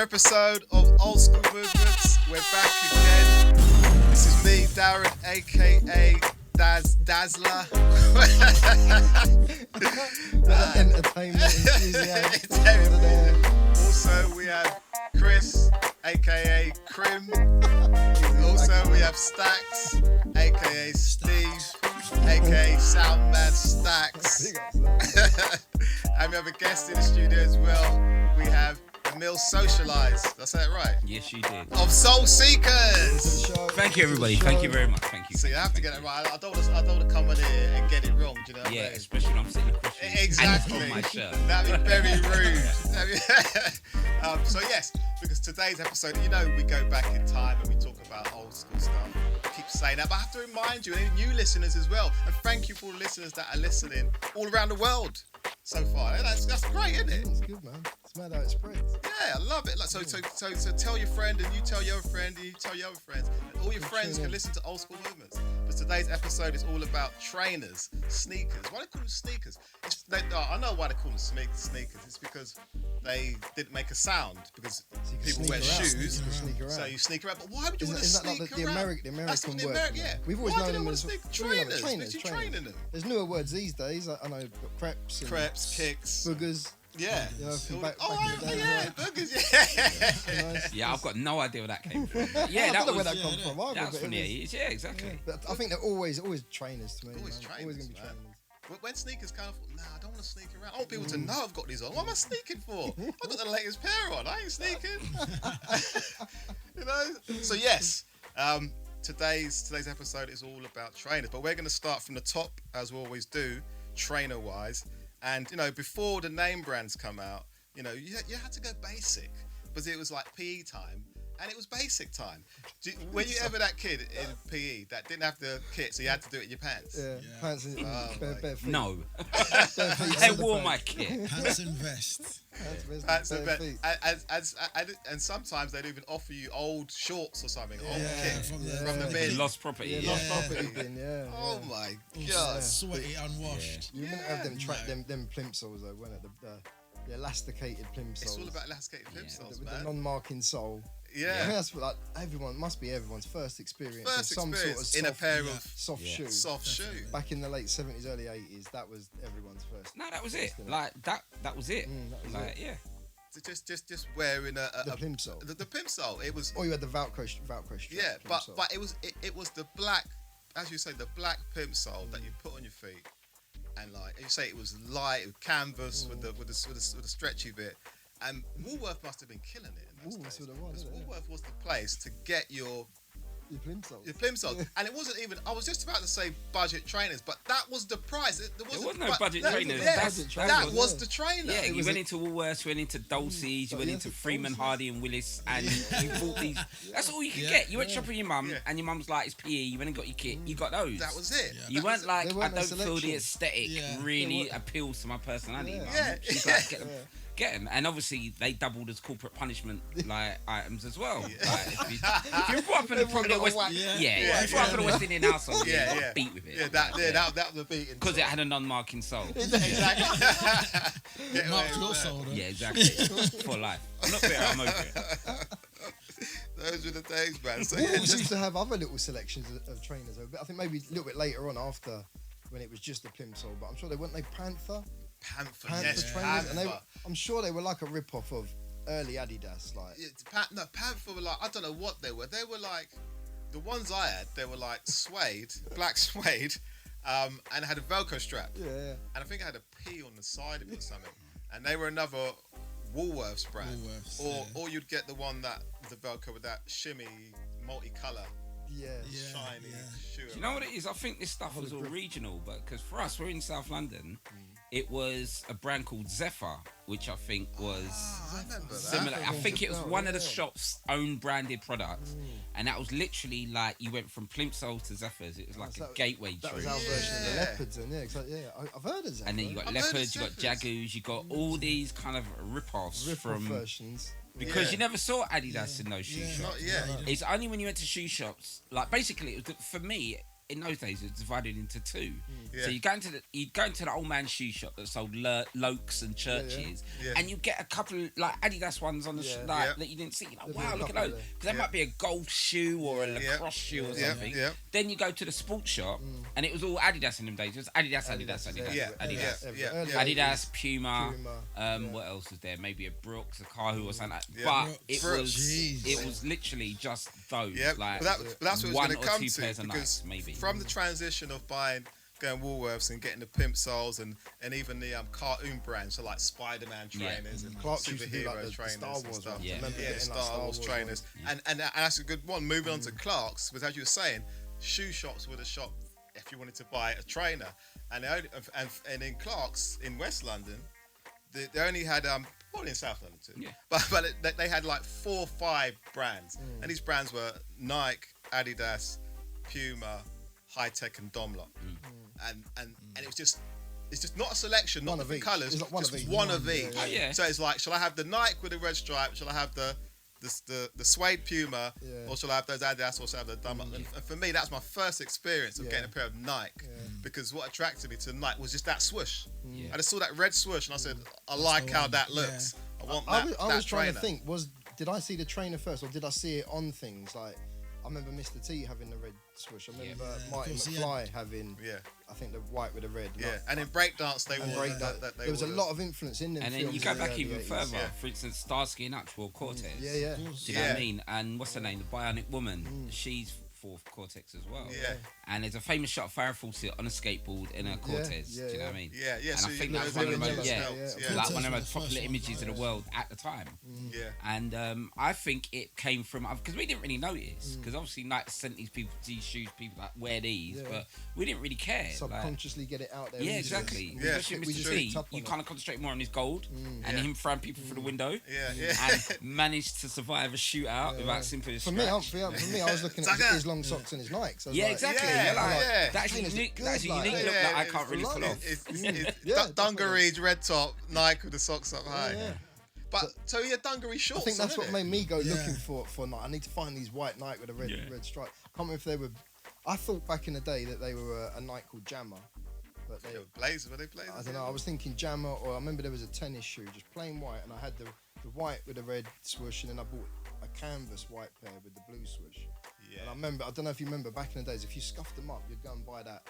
episode of Old School Movements. We're back again. This is me, Darren, aka Dazzler. Entertainment enthusiast. Also, we have Chris, aka Crim. Also, we have Stacks, aka Steve, aka Soundman Stacks. And we have a guest in the studio as well. We have Emil Socialise. Did I say it right? Yes, you did. Of Soul Seekers. Thank you, everybody. Thank you very much. Thank you. See, I have to get it right. I don't want to come in here and get it wrong. Do you know what I mean? Especially when I'm sitting in Christian. Exactly. And on my shirt. That'd be very rude. So yes, because today's episode, you know, we go back in time and we talk about old school stuff. I keep saying that, but I have to remind you, and any new listeners as well. And thank you for all the listeners that are listening all around the world so far. That's great, isn't it? It's good, man. It's mad how it spreads. Yeah, I love it. Like so tell your friend, and you tell your friend, and you tell your other friends, and all your friends can listen to Old School Movements. Because today's episode is all about trainers, sneakers. Why do they call them sneakers? I know why they call them sneakers. It's because they didn't make a sound, because people wear shoes, so you sneak around. But why would you want to sneak around? The American word. Yeah. We've always known them as trainers. Trainers. Training them. There's newer words these days. I know, Creps, kicks, boogers. Yeah. You know, from back in the day. Yeah, boogers. Yeah. Yeah, I've got no idea where that came from. I don't know where that comes from. That's from the 80s. Yeah, exactly. Yeah. But I think they're always trainers to me. Always trainers, always going to be man. trainers. But when sneakers kind of thought, I don't want to sneak around. I want people to know I've got these on. What am I sneaking for? I've got the latest pair on. I ain't sneaking. You know? So yes, today's episode is all about trainers. But we're going to start from the top, as we always do, trainer-wise. And, you know, before the name brands come out, you know, you had to go basic. Because it was like PE time. And it was basic time. Were you ever that kid in PE that didn't have the kit, so you had to do it in your pants? Yeah, pants and bare feet. No. Bare feet I on the wore back. my kit. Pants and vest. Pants and Bare feet. and sometimes they'd even offer you old shorts or something, old Yeah, kit from the bin. Lost property. Yeah, Yeah. lost property bin, yeah. Oh my all god! sweaty, unwashed. You wouldn't have them plimsolls though, weren't it? The elasticated plimsolls. It's all about elasticated plimsolls, with the man. non-marking sole. Yeah. I think that's what, like, must be everyone's first experience of some sort of in a soft, pair of soft shoe. soft shoe. Back in the late 70s, early 80s, that was everyone's first. No, that was it. Like that was it. That was Like, it. yeah. Just wearing The plimsoll. The plimsoll. It was. Or you had the Velcro strap. Yeah, plimsoll. but it was the black, as you say, the black plimsoll that you put on your feet, and like you say, it was light, with canvas with the stretchy bit. And Woolworth must have been killing it in those days. Because Woolworth was the place to get your plimsolls. And it wasn't even, I was just about to say budget trainers, but that was the price. There was no budget trainers. That was the trainer. Yeah, you went into Woolworths, you went into Dulce's, you went into Freeman, Hardy and Willis, and you bought these. That's all you could get. You went shopping with your mum, and your mum's like, it's PE, you went and got your kit, you got those. That was it. You weren't like, I don't feel selection. the aesthetic really appeals to my personality. Mum. Yeah. She's like, get them. And obviously, they doubled as corporate punishment like items as well. Yeah. Like, if you brought up in the West, if you brought up in a West Indian household, you got beat with it. Yeah, that was a beating. Because it had a non-marking sole. Exactly. Marked your soul, though. Yeah, exactly. For life. I'm not bitter, I'm over it. Those were the days, man. So Woolworths used to have other little selections of trainers, though, but I think maybe a little bit later on after when it was just the plimsoll, but I'm sure they weren't Panther Panther trainers, and I'm sure they were like a rip-off of early Adidas, like. Panther were like, I don't know what they were. They were like, the ones I had, they were like black suede, and had a Velcro strap. Yeah. And I think I had a P on the side of it or something. And they were another Woolworths brand. Or you'd get the one that the Velcro with that shimmy, multicolour, shiny shoe. You know what it is? I think this stuff was all regional, but because for us, we're in South London, it was a brand called Zephyr, which I think was I remember that. similar. I think it was one of the shop's own branded products, and that was literally like you went from plimsolls to Zephyrs. It was like a gateway drug. That was our version of the leopards, and I've heard of Zephyr. And then you got leopards, you got jagoos, you got all these kind of rip-offs from versions. because you never saw Adidas in those shoe shops. Not yet. It's only when you went to shoe shops, like basically, it was for me. in those days it was divided into two. Yeah. So you go into the old man shoe shop that sold lokes and churches, Yeah. and you get a couple of like Adidas ones on the that you didn't see. You're like, wow, look at those, because that might be a golf shoe or a lacrosse shoe or something. Yeah. Then you go to the sports shop, and it was all Adidas in them days. It was Adidas. Adidas, Puma. What else was there? Maybe a Brooks, a Kahu or something. But it was literally just those. Yeah, like but that's what it was one going to or come two to, pairs of because Nikes, maybe. from the transition of going Woolworths and getting the pimp soles and even the cartoon brands, so like Spider-Man trainers and Clark's used to do, superhero like, the trainers Star and Wars stuff. ones. Yeah. Remember Yeah, getting, like, Star Wars trainers. And that's a good one. Moving on to Clark's, was as you were saying, shoe shops were the shop if you wanted to buy a trainer. And in Clark's in West London, they only had probably in South London too. Yeah. But they had like 4 or 5 brands, and these brands were Nike, Adidas, Puma, High Tech, and Domlot. And it was just. It's just not a selection, not One of different each. colours, It's like one just of each. one of each. Oh, yeah. So it's like, shall I have the Nike with the red stripe? Shall I have the suede Puma? Yeah. Or shall I have those Adidas? Or shall I have the Domlot? And for me, that's my first experience of getting a pair of Nike. Because what attracted me to Nike was just that swoosh. Yeah. I just saw that red swoosh and I said, I like how that looks. I want that. I was trying trainer. to think, did I see the trainer first or did I see it on things? Like, I remember Mr. T having the red swoosh. I remember Martin Of course, McFly having, Yeah. I think, the white with the red. Yeah, and in breakdance they wore that. There was a lot of influence in them And then films you go in the back early even 80s. further. Yeah. For instance, Starsky and Hutch wore Cortez. Yeah. Do you know what I mean? And what's her name? The Bionic Woman. She's fourth Cortex as well. Yeah. And there's a famous shot of Farrah Fawcett on a skateboard in a Cortez. Yeah, Do you know what I mean? Yeah. And So I think you that's know, one of the they were most, jealous. yeah. like one of the Cortez most was the popular first one, images in the world at the time. Yeah. And I think it came from, because we didn't really notice, because obviously Nike sent these shoes, people that wear these, but we didn't really care. Subconsciously get it out there. Yeah, We just- exactly. Yeah. Especially We with just Mr. T, picked up on you it. kind of concentrate more on his gold and Yeah. him throwing people through the window. Yeah. And managed to survive a shootout without simply a For me, scratch. I was looking at his long socks and his Nikes. So I was Yeah, like, exactly. Yeah, You're like, yeah. that's a Trainers unique, look that's a good, unique like, look yeah, that I it's can't really pull off. It's Yeah, dungarees, red top, Nike with the socks up high. Yeah. But so yeah, dungaree I shorts. think that's what isn't it? made me go looking for Nike. I need to find these white Nike with a red stripe. I can't remember if they were. I thought back in the day that they were a Nike called Jammer, but they. They were blazers, were they blazers? I don't know. I was thinking Jammer, or I remember there was a tennis shoe, just plain white, and I had the white with the red swoosh, and then I bought a canvas white pair with the blue swoosh. Yeah. And I remember, I don't know if you remember back in the days, if you scuffed them up, you'd go and buy that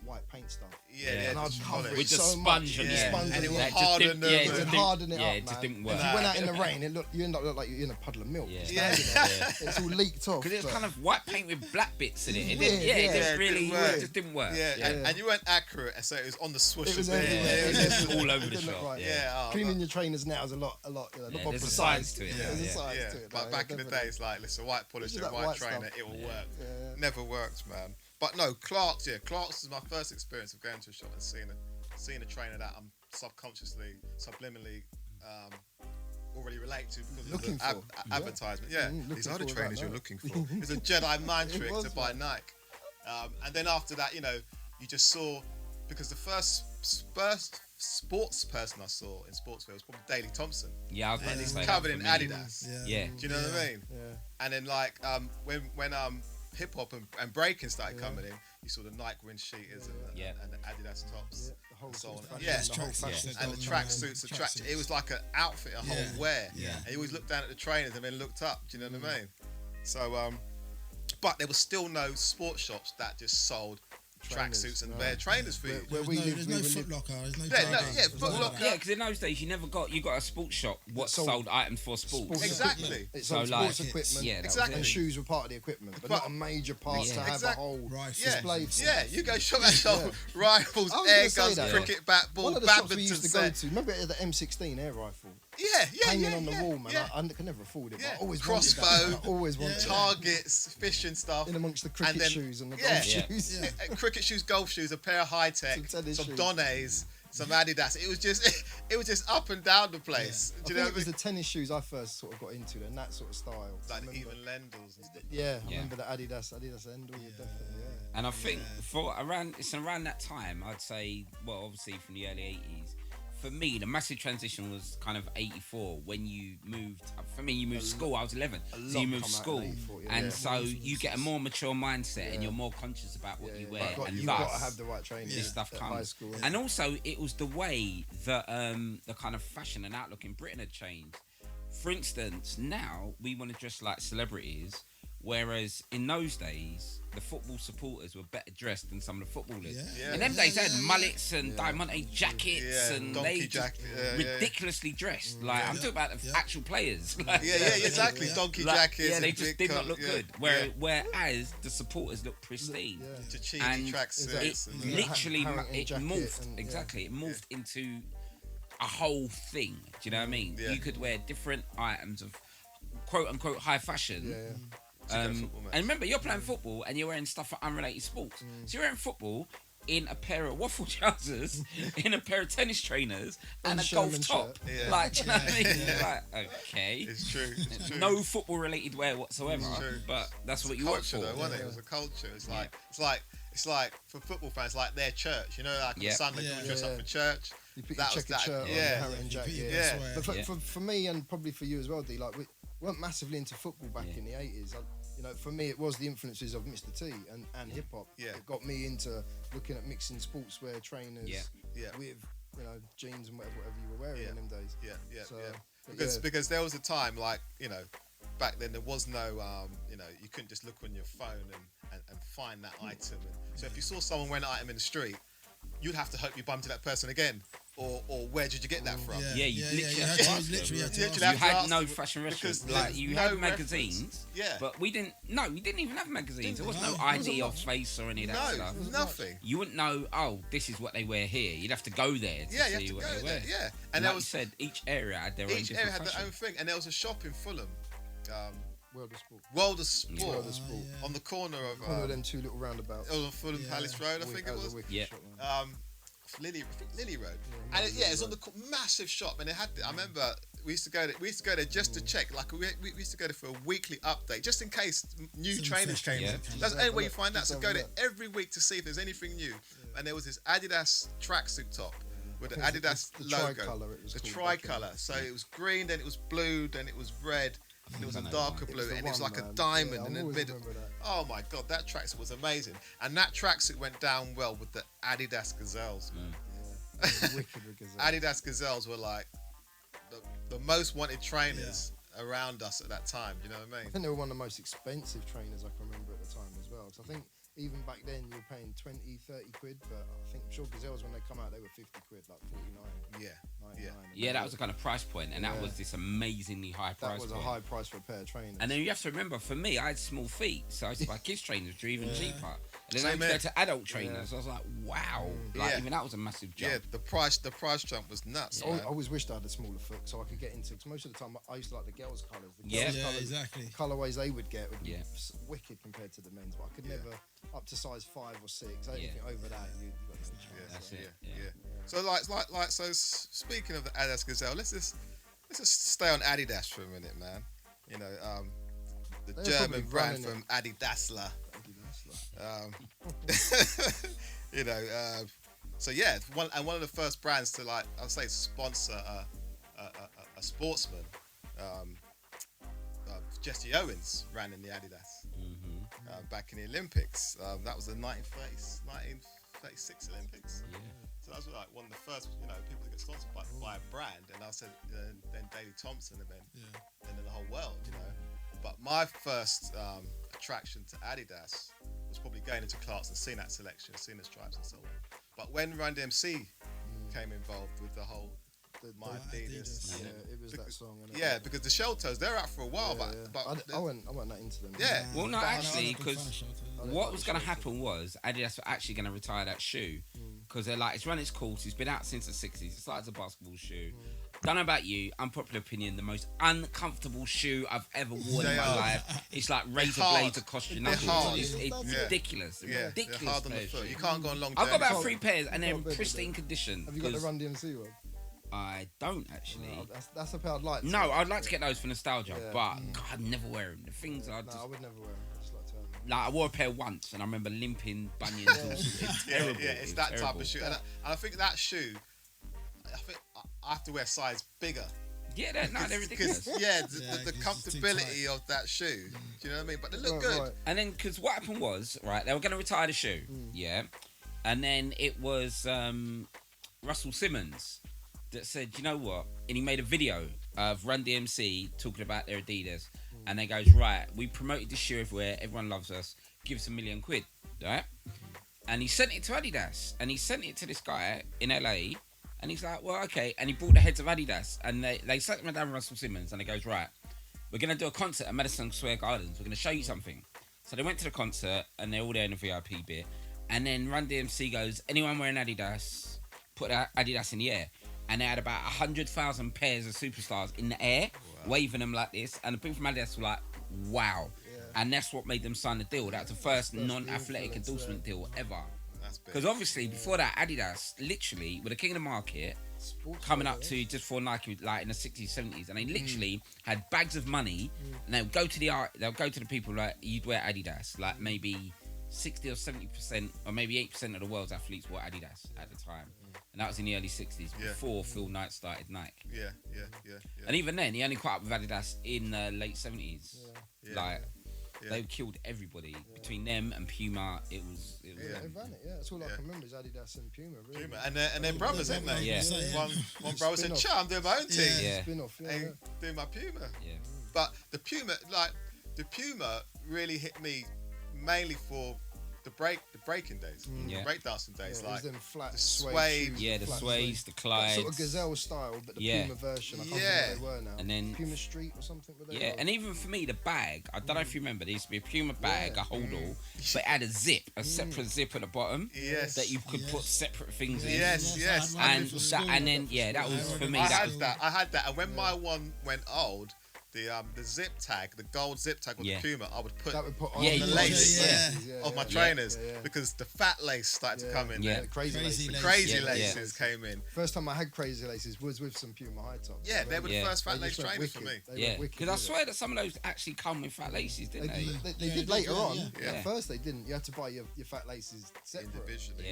white paint stuff. Yeah, and I'd just cover it With the so sponge much. on The the end. sponge And on it the will end. harden them. It would harden it yeah, up, it just man. didn't work. If you went out in the rain, you end up look like you're in a puddle of milk. Yeah. Standing there. It's all leaked off. Because it was but- kind of white paint with black bits in it. It Weird, didn't, it yeah. didn't It really, didn't work. it just didn't work. Yeah, and you weren't accurate, so it was on the swoosh. It was a bit. everywhere. Yeah, It was it just was- all over It the didn't look shop. right. yeah, Cleaning your trainers now is a lot, Yeah, lot more there's a precise. science to it. Yeah, there's a Yeah. science yeah. to it. But like, back in the definitely. day, it's like, listen, white polisher, Just that white white trainer, stuff. it will Yeah. work. Yeah. Never worked, man. But no, Clark's was my first experience of going to a shop and seeing a trainer that I'm subconsciously, subliminally already relate to because Looking of the for. advertisement. Yeah, looking these are the for trainers that, you're no. looking for. It's a Jedi mind It trick was, to buy Nike. And then after that, you just saw, because the first sports person I saw in sportswear was probably Daley Thompson. Yeah, I was about And to he's say covered that in for me. Adidas. Yeah. Do you know what I mean? Yeah. And then like when hip hop and breaking started coming in, you saw the Nike wind cheaters and the Adidas tops. Yeah, the whole And so on. sort of Yeah, fashion, the whole Tracksuits, fashion. yeah. and the tracksuits, it was like an outfit, a whole Yeah. wear. Yeah. And you always looked down at the trainers and then looked up. Do you know what I mean? So, but there was still no sports shops that just sold tracksuits and bare trainers for you. Where we There's lived, no we Foot lived. Locker. There's no Yeah, no, Target. yeah, There's Foot none of Locker. that. Yeah, because in those days you got a sports shop what sold- sold items for sports. Sports Exactly. It So, sold like, sports equipment. Yeah, that was Exactly. it. And shoes were part of the equipment, but But- not a major part Yeah. to have Exact- a whole Rifles. Yeah, display for. yeah, you go shop at shop, rifles, I was air gonna say guns, that. cricket bat, ball, One of the shops we badminton used to go set. to, remember it had the M16 air rifle Yeah, hanging on the wall, man. Yeah. I could never afford it, Yeah. but I always Crossbow, wanted that. I always wanted that. Targets, fishing stuff. In amongst the cricket then- shoes and the yeah. golf Yeah. shoes. Yeah. Cricket shoes, golf shoes, a pair of high tech, Some some tennis shoes. Donnays, some Adidas. It was just up and down the place. I Do you think know it what I was mean? the tennis shoes I first sort of got into, and that sort of style. I Like remember- even Lendls and stuff. Yeah, I Yeah. remember the Adidas Endor, definitely, yeah. And I think it's around that time, I'd say, well, obviously from the early 80s, for me, the massive transition was kind of 84 when you moved. For me, you moved school. I was 11, so you moved school, and so you get a more mature mindset, and you're more conscious about what you wear, and you've got to have the right training. This stuff comes. High school, and also it was the way that the kind of fashion and outlook in Britain had changed. For instance, now we want to dress like celebrities. Whereas in those days, the football supporters were better dressed than some of the footballers. In them days, they had mullets and diamante jackets and they ridiculously dressed. Like I'm talking about the actual players. Like, exactly. Donkey jackets. Yeah, they just did not look good. Whereas the supporters looked pristine. And it literally it morphed. Exactly, it morphed into a whole thing. Do you know what I mean? You could wear different items of quote unquote high fashion. And remember, you're playing football and you're wearing stuff for unrelated sports. So you're wearing football in a pair of waffle trousers, in a pair of tennis trainers, and a golf top. Like, do you know what I mean? Like, okay. It's true. No football related wear whatsoever. But that's what you work for. Though, wasn't it? It was a culture. It's like for football fans, like their church. You know, like on Sunday, you dress up for church. You put your checkered shirt on, your hat and jacket. But for me and probably for you as well, D, like we weren't massively into football back in the 80s. You know, for me, it was the influences of Mr. T and hip hop that got me into looking at mixing sportswear trainers with, you know, jeans and whatever you were wearing in them days. Because there was a time, like, you know, back then there was no, you know, you couldn't just look on your phone and find that item. And so if you saw someone wearing an item in the street, you'd have to hope you bumped into that person again. Or where did you get that from? You literally had had no fashion reference. Like you had magazines, but we didn't even have magazines. There was no ID or face or any of that stuff. Nothing. You wouldn't know, oh, this is what they wear here. You'd have to go there to see what they wear. And like you said, each area had their own different area had fashion. their own thing. And there was a shop in Fulham. World of Sport. On the corner of them two little roundabouts. On Fulham Palace Road, I think it was. Lily Road, and it's on the massive shop, and it had. I remember we used to go there just to check. Like we used to go there for a weekly update, just in case new trainers came in. That's the only way you find out. So go there every week to see if there's anything new. And there was this Adidas tracksuit top with the Adidas logo, the tricolour. So it was green, then it was blue, then it was red. And it was a darker blue, and it was like a diamond in the middle. Oh my god, that tracksuit was amazing, and that tracksuit went down well with the Adidas Gazelles. Adidas Gazelles were like the most wanted trainers around us at that time. You know what I mean? I think they were one of the most expensive trainers I can remember at the time as well. So I think even back then you were paying 20, 30 quid, but I think Gazelles when they come out they were 50 quid, like 49. 99. Yeah, that was the kind of price point, and that was this amazingly high price point. That was a high price for a pair of trainers. And then you have to remember, for me, I had small feet, so I used to buy kids trainers, which were even cheaper. And then I used to go to adult trainers. I was like, wow, like even that was a massive jump. Yeah, the price jump was nuts. I always wished I had a smaller foot so I could get into. Because most of the time I used to like the girls' colours. Exactly. Colourways they would get would be wicked compared to the men's, but I could never up to size 5 or 6. Anything over that, you got no chance. That's it. So speaking of the Adidas Gazelle, let's just stay on Adidas for a minute, man. You know, the German brand from Adidasler. You know, so one of the first brands to sponsor a sportsman. Jesse Owens ran in the Adidas back in the Olympics. That was the 1936 Olympics. So that was like one of the first, you know, people to get sponsored by a brand. And I said, then Daley Thompson, and then the whole world, you know. But my first attraction to Adidas was probably going into Clark's and seeing that selection, seeing the stripes and so on. But when Run DMC came involved with the whole My Adidas. It was that song. Because the Shell Toes, they're out for a while, but I wasn't that into them. Yeah. Well, no, actually, because what was going to happen was Adidas were actually going to retire that shoe because they're like, it's run its course. It's been out since the 60s. It started as a basketball shoe. Don't know about you, unpopular opinion, the most uncomfortable shoe I've ever worn in my life. It's like razor blades across your knuckles. It's ridiculous. Ridiculous. They're hard on the foot. You can't go on long. I've got about 3 pairs and they're in pristine condition. Have you got the Run DMC one? I don't actually. No, that's a pair I'd like to. No, I'd like to get those for nostalgia, but God, I'd never wear them. The things are just. No, I would never wear them. I just like to have them. Like I wore a pair once, and I remember limping bunions. It's terrible. It's that type of shoe, and I think that shoe. have to wear size bigger. Yeah, they're ridiculous. Yeah, the comfortability of that shoe. Do you know what I mean? But they look good. Right. And then, because what happened was, right, they were going to retire the shoe. Yeah. And then it was Russell Simmons that said, you know what? And he made a video of Run DMC talking about their Adidas. And they goes, right, we promoted this shoe everywhere. Everyone loves us. Give us £1 million, right? And he sent it to Adidas. And he sent it to this guy in LA. And he's like, well, okay. And he brought the heads of Adidas. And they sat him down with Russell Simmons. And they goes, right, we're going to do a concert at Madison Square Gardens. We're going to show you something. So they went to the concert. And they're all there in the VIP bit. And then Run DMC goes, anyone wearing Adidas, put Adidas in the air. And they had about 100,000 pairs of superstars in the air, waving them like this. And the people from Adidas were like, wow. Yeah. And that's what made them sign the deal. That's the first non-athletic endorsement deal ever. Because obviously, before that, Adidas literally were the king of the market, coming up to just for Nike, like in the 60s, 70s. And they literally had bags of money. And they would go to the people like, you'd wear Adidas. Like maybe 60 or 70% or maybe 8% of the world's athletes wore Adidas at the time. And that was in the early 60s, before Phil Knight started Nike. Yeah. And even then, he only caught up with Adidas in the late 70s. They killed everybody. Between them and Puma, it was they ran it, That's all I can remember is Adidas and Puma, really. Puma. And they're brothers, aren't they? Yeah. One brother said, I'm doing my own team. Yeah. Spin-off, and doing my Puma. Yeah. But the Puma really hit me mainly for the breaking days, the breakdancing days, like them flat the suede, the suede, the Clyde, sort of gazelle style, but the Puma version. I can't remember what they were now. And then Puma Street or something. And even for me, the bag. I don't know if you remember. There used to be a Puma bag, a holdall, but it had a separate zip at the bottom. Yes. That you could put separate things in. Yes. And that was for me. I had that, and when my one went old. The zip tag, the gold zip tag on the Puma, I would put on the laces of my trainers because the fat lace started to come in. Yeah, crazy laces came in. First time I had crazy laces was with some Puma high tops. Yeah, they were the first fat lace trainers for me. Yeah, because I swear that some of those actually come with fat laces, didn't they? They did later on. At first they didn't. You had to buy your fat laces separate. Individually,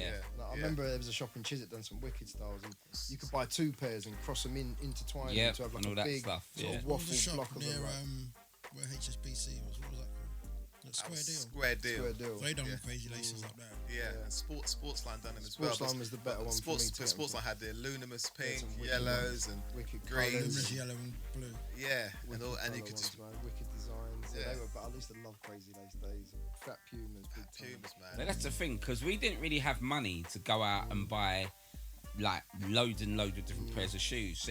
I remember there was a shop in Chiswick done some wicked styles, and you could buy 2 pairs and cross them intertwine to have like a big sort of waffle block. Near where HSBC was, what was that called? Square Deal. They done crazy laces like that. Yeah, and Sportsline done them as well. Sportsline was the better one. Sportsline had the luminous pink, yellows, and greens. Luminous yellow and blue. Yeah, and you could just wicked designs. They were, but I used to love crazy lace days. Fat Pumas, man. That's the thing, because we didn't really have money to go out and buy like loads and loads of different pairs of shoes.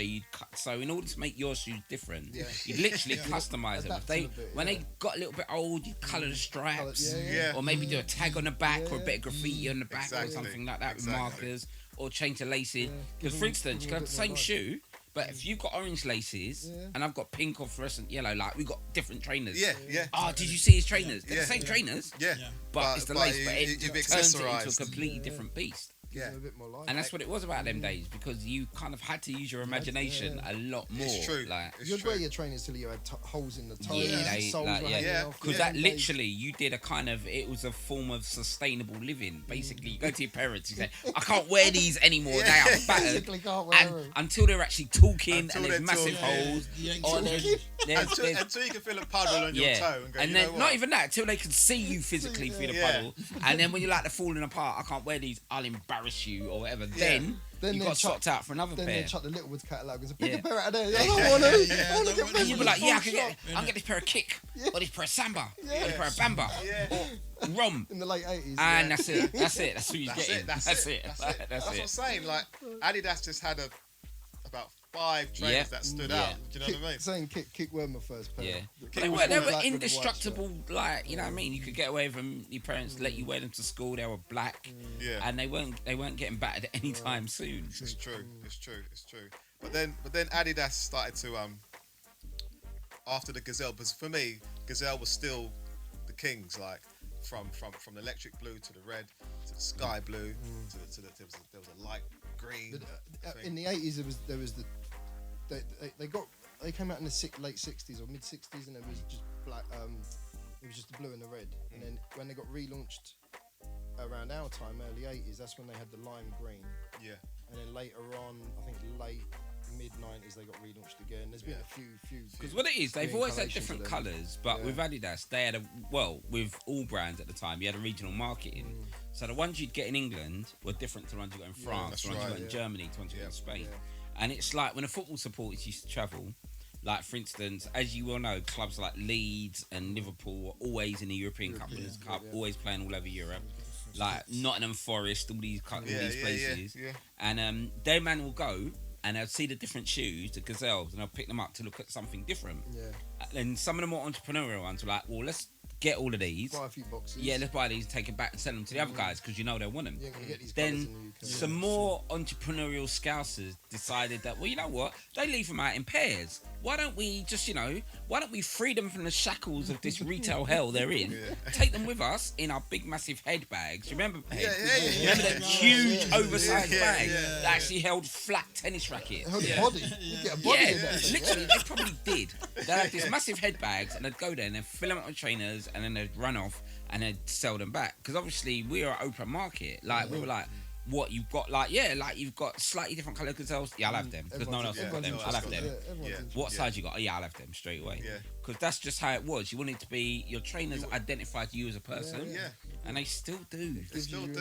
So in order to make your shoes different, you literally customize them. When they got a little bit old, you colour the stripes, or maybe do a tag on the back or a bit of graffiti on the back or something like that with markers, or change the laces. Because for instance, you can have the same shoe, but if you've got orange laces and I've got pink or fluorescent yellow, like we got different trainers. Oh, did you see his trainers? They're the same trainers. But it's the lace, but it turns it into a completely different beast. A bit more life. And that's what it was about them days, because you kind of had to use your imagination a lot more. It's true. You'd wear your trainers till you had holes in the toes. Because that literally, you did a kind of, it was a form of sustainable living. Basically, you go to your parents, you say, I can't wear these anymore, they are battered. Until they're actually talking and there's massive holes. Until you can feel a puddle on your toe. And go, and then, not even that, until they can see you physically through the puddle. And then when you're like, they're falling apart, I can't wear these, I'll embarrass you or whatever. Then you got swapped out for another pair. Then they chuck the Littlewoods catalogue and say, pick a pair out of there. I don't want to. I want to get and you'd be like, I can get this pair of Kick, or this pair of Samba, or this pair of Bamba. Rom. In the late 80s. And that's it. That's what you're getting. That's it. That's what I'm saying. Like, Adidas just had about 5 trainers that stood out. Do you know what I mean? Saying Kick were my first pair. They were indestructible, like, you know what I mean? You could get away with them, your parents let you wear them to school, they were black. And they weren't getting battered any time soon. It's true. But then Adidas started to after the Gazelle, because for me, Gazelle was still the kings, like from the electric blue to the red to the sky blue to the there was a light green. In the 80s there was they came out in the late 60s or mid 60s, and it was just black. It was just the blue and the red. And then when they got relaunched around our time, early 80s, that's when they had the lime green. And then later on, I think mid 90s they got relaunched again. There's been a few. Because what it is, they've always had different colours, but with Adidas, they had with all brands at the time, you had a regional marketing. So the ones you'd get in England were different to the ones you got in France, the ones you got in Germany, the ones you got in Spain. And it's like when the football supporters used to travel, like for instance, as you well know, clubs like Leeds and Liverpool were always in the European Cup Winners' Cup, always playing all over Europe. Like Nottingham Forest, all these places. And their man will go and they'll see the different shoes, the Gazelles, and they'll pick them up to look at something different. And some of the more entrepreneurial ones were like, well, let's get all of these. Buy a few boxes. Yeah, let's buy these, take it back and sell them to the other guys because you know they'll want them. You ain't gonna get these then some more entrepreneurial scousers decided that, well, you know what? They leave them out in pairs. Why don't we just, why don't we free them from the shackles of this retail hell they're in? Take them with us in our big, massive head bags. Remember, remember that huge, oversized bag that actually held flat tennis rackets? Held a body. You get a body in that. Literally, they probably did. They had these massive head bags, and they'd go there and they'd fill them up with trainers, and then they'd run off and they'd sell them back. Because obviously, we are an open market. Like, we were like, what you've got, you've got slightly different colour Gazelles. Yeah, I'll have them because no one else has got them. I'll have them. What size you got? Oh, yeah, I'll have them straight away. Because that's just how it was. You wanted to be, your trainers identified you as a person. And they still do. They still do.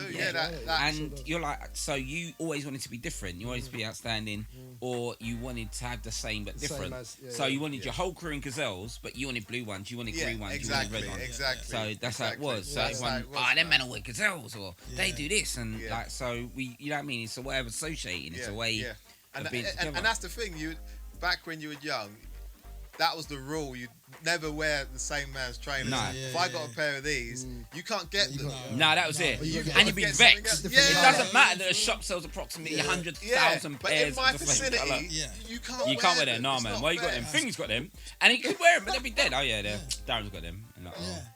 And you're like, so you always wanted to be different. You wanted to be outstanding, or you wanted to have the same but different. So you wanted your whole crew in Gazelles, but you wanted blue ones, you wanted green ones, you wanted red ones. Exactly. So that's how it was. So everyone, them men will wear Gazelles, or they do this, and like, so we, you know what I mean? It's a way of associating. It's a way of being together. And that's the thing. Back when you were young, that was the rule. You never wear the same man's trainers. No. If I got a pair of these, you can't get them. No, that was it. And you'd be vexed. It doesn't matter that a shop sells approximately 100,000 pairs but in my of the same vicinity, colour. You can't wear them. No, man. Well, you got them. Thing's got them. And he could wear them, but they'd be dead. Oh, yeah, Darren's got them. And like,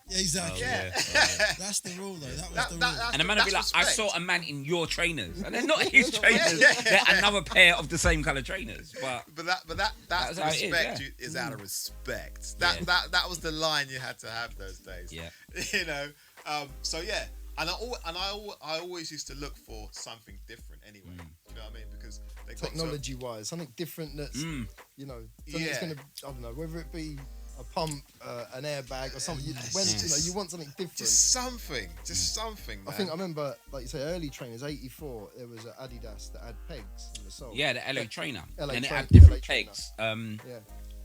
exactly. That's the rule, though. That was the rule. And the man would be like, I saw a man in your trainers. And they're not his trainers. They're another pair of the same colour trainers. But that's the respect is out of respect. That was the line you had to have those days. So and I always used to look for something different anyway. You know what I mean? Because technology-wise, something different that's something that's gonna, I don't know, whether it be a pump, an airbag or something. You want something different. Just something. Man. I think I remember, like you say, early trainers, 84. There was an Adidas that had pegs in the sole. Yeah, the LA Trainer. And it had different pegs.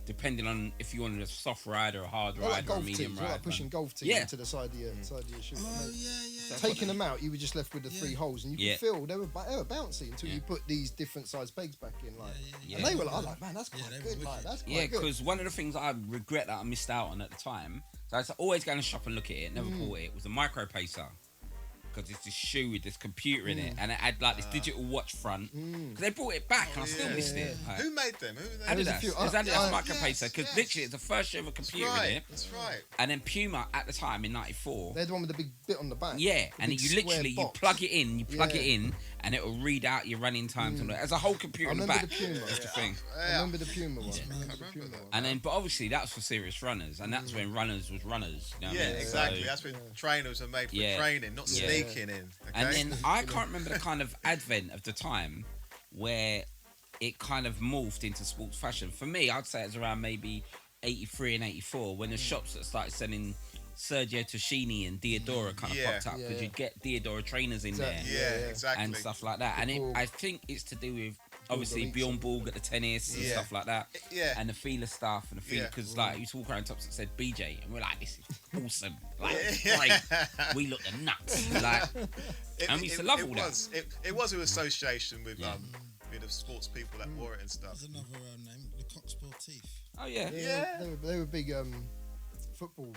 Depending on if you wanted a soft ride or a hard ride or a medium ride. Like pushing golf tees into the side of your shoe. Taking them out, you were just left with the 3 holes, and you could feel they were bouncy until you put these different size pegs back in. And they were like, man, that's quite good. That's quite good. Because one of the things I regret that I missed out on at the time, so I was always going to shop and look at it, never bought it, was a micro pacer. Because it's this shoe with this computer in it, and it had like this digital watch front. Because they brought it back, and I still missed it. Like, who made them? Adidas. It was Adidas Micro Pacer, because literally it's the first shoe with a computer in it. That's right. And then Puma at the time in '94. They're the one with the big bit on the back. Yeah, and you literally you plug it in, and it will read out your running times. There's a whole computer on the back. That's the thing. I remember the Puma one. And then, but obviously that was for serious runners, and that's when runners was runners. You know what I mean? Exactly. That's when trainers are made for training, not sneaking in. And then I can't remember the kind of advent of the time where it kind of morphed into sports fashion. For me, I'd say it was around maybe 83 and 84 when the shops that started selling Sergio Tacchini and Diodora kind of popped up, because you'd get Diodora trainers in there. Exactly. And stuff like that. And I think it's to do with obviously Bjorn Borg at the tennis and stuff like that. And the feeler stuff and the feeler, because like you used to walk around tops that said BJ, and we're like, this is awesome. Like, great. We look the nuts. Like, and we used to love all that. It was an association with the sports people that wore it and stuff. There's another name, the Coq Sportif. Oh yeah. They were big football.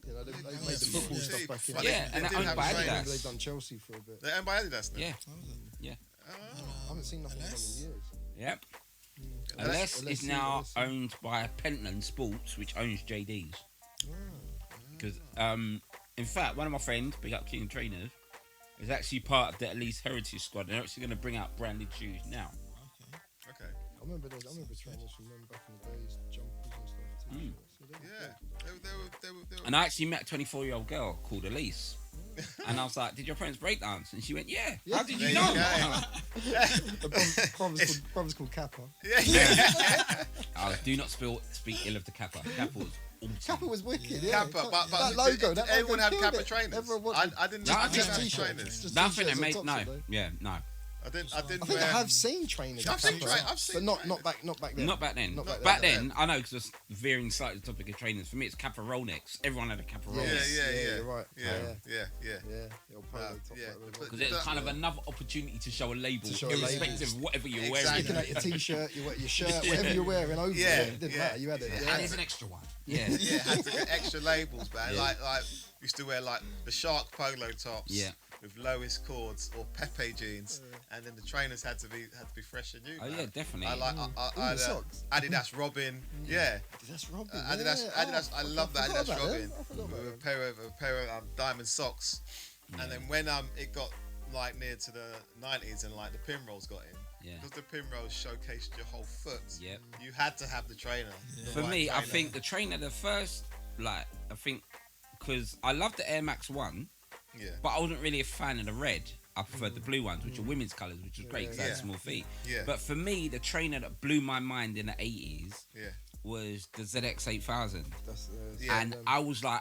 They made the football stuff back in. And they're owned by Adidas. They've done Chelsea for a bit. They're owned by Adidas now. Yeah. I haven't seen nothing from them in years. Yep. Ales is now owned by Pentland Sports, which owns JD's. Because, in fact, one of my friends, big up King Trainers, is actually part of the Elise Heritage Squad. They're actually going to bring out branded shoes now. Okay. I remember trainers from them back in the days, jumpers and stuff. They were And I actually met a 24-year-old girl called Elise. And I was like, did your parents breakdance? And she went, yeah. How did you know? The brother's called Kappa. Yeah. Do not speak ill of the Kappa. Kappa was awesome. Kappa was wicked, Kappa, but that logo, did everyone have Kappa trainers? I didn't have trainers. Nothing they made, no. Yeah, no. I didn't. I think I have seen trainers. I've seen trainers, but not back then. Not back then. Back then, I know, because it's veering slightly the topic of trainers. For me, it's Kappa roll necks. Everyone had a Kappa roll neck. Yeah, you're right. Yeah. Because it's kind of another opportunity to show a label, irrespective of whatever you're wearing. Looking at your t-shirt, your shirt, whatever you're wearing over it didn't matter. You had it. And there's an extra one. Yeah, had to get extra labels, man. Like used to wear like the shark polo tops. Yeah. With lowest cords or Pepe jeans, and then the trainers had to be fresh and new. Oh man. Yeah, definitely. I had Adidas Robin. Yeah. Adidas Robin. Adidas. I love that Adidas Robin with a pair of diamond socks. Yeah. And then when it got like near to the 90s and like the pin rolls got in, because the pin rolls showcased your whole foot. Yep. You had to have the trainer. Yeah. For me, I think the trainer, because I love the Air Max 1. Yeah. But I wasn't really a fan of the red. I preferred the blue ones, which are women's colours, which was great because I had small feet. Yeah. But for me, the trainer that blew my mind in the 80s was the ZX 8000. And I was like,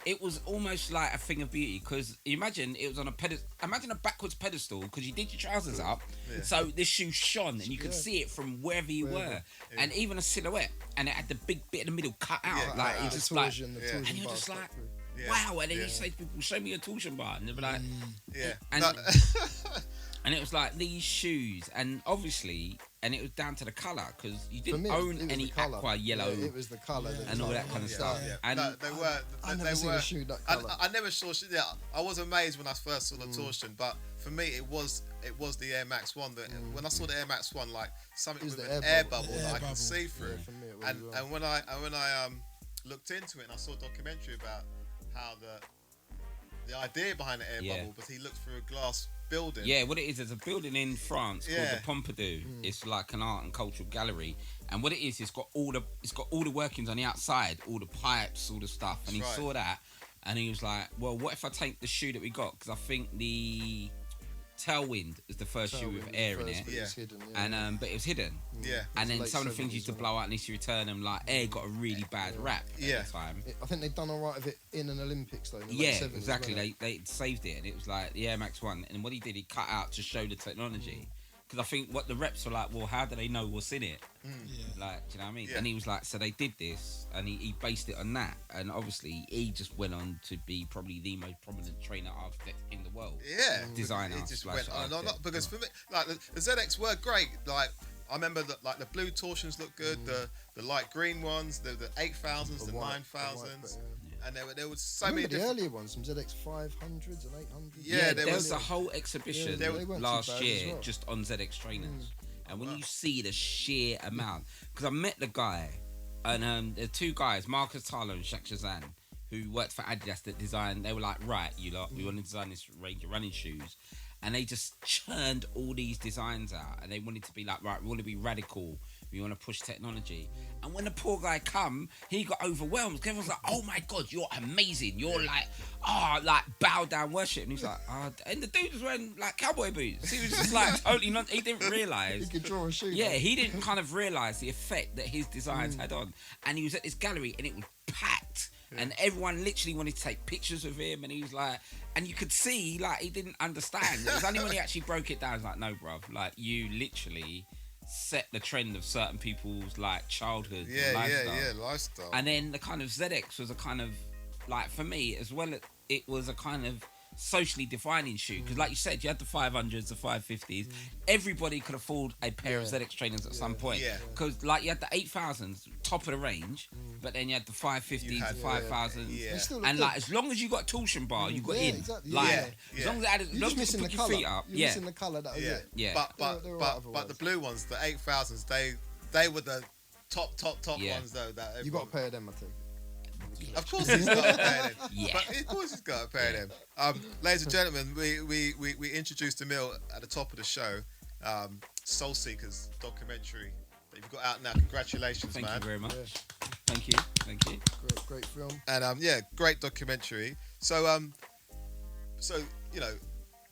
it was almost like a thing of beauty, because imagine it was on a imagine a backwards pedestal, because you did your trousers up, so this shoe shone and you could see it from wherever you were, and even a silhouette, and it had the big bit in the middle cut out, like it just like, and you're just like. Wow, and then you say to people, show me your torsion bar, and they'll be like, and it was like these shoes, and obviously, and it was down to the colour, because you didn't own any aqua yellow. It was the colour and all that kind of stuff. And they were. I never seen a shoe that colour. I never saw. I was amazed when I first saw the torsion, but for me, it was the Air Max 1. When I saw the Air Max 1, like something with an air bubble that I could see through. And when I looked into it, and I saw a documentary about how the idea behind the air bubble, but he looked through a glass building. Yeah, what it is, there's a building in France called the Pompidou. It's like an art and cultural gallery, and what it is, it's got all the workings on the outside, all the pipes, all the stuff, and he saw that, and he was like, well, what if I take the shoe that we got, because I think the Tailwind is the first shoe with air in it, hidden, and but it was hidden. And then some of the things used to blow out and used to return them. Like air got a really bad rap at the time. I think they've done alright with it in an Olympics though. Exactly. They saved it, and it was like the Air Max 1. And what he did, he cut out to show the technology. Because I think what the reps were like, well, how do they know what's in it? Like, do you know what I mean? And he was like, so they did this, and he based it on that. And obviously, he just went on to be probably the most prominent trainer architect in the world. Designer. He just went on and on. Because for me, like the ZX were great. Like I remember that, like the blue torsions looked good, the light green ones, the 8000s, the 9000s. And there was so many the earlier ones, some ZX 500s and 800s. Yeah, there was a whole exhibition last year just on ZX trainers. And when you see the sheer amount, because I met the guy, and the two guys, Marcus Tarlow and Shaq Shazan, who worked for Adidas that designed, they were like, right, we want to design this range of running shoes. And they just churned all these designs out, and they wanted to be like, right, we want to be radical, we want to push technology. And when the poor guy come, he got overwhelmed. Everyone's like, oh my God, you're amazing. You're like, bow down worship. And he's like, and the dude was wearing like cowboy boots. He was just like totally not, he didn't realise. He could draw a shoe. Yeah, he didn't kind of realise the effect that his designs had on. And he was at this gallery and it was packed. And everyone literally wanted to take pictures of him, and he was like, and you could see like he didn't understand. It was only when he actually broke it down, he was like, no, bruv, like you literally set the trend of certain people's like childhood lifestyle. And then the kind of ZX was a kind of like, for me as well, it was a kind of socially defining shoe, because like you said, you had the 500s, the 550s. Everybody could afford a pair of ZX trainers at some point, because like you had the 8000s, top of the range, but then you had the 550s, the 5000s, and like as long as you got a torsion bar, you got in. Exactly. Like as long as you put your feet up, you're missing the colour. That was it. But the blue ones, the 8000s, they were the top ones though. That you got a pair of them, I think. Of course he's got a pair of them. But of course he's got a pair of them. Ladies and gentlemen, we introduced Emil at the top of the show. Soul Seekers documentary that you've got out now. Congratulations, man. Thank you very much. Thank you. Great film. And great documentary. So you know,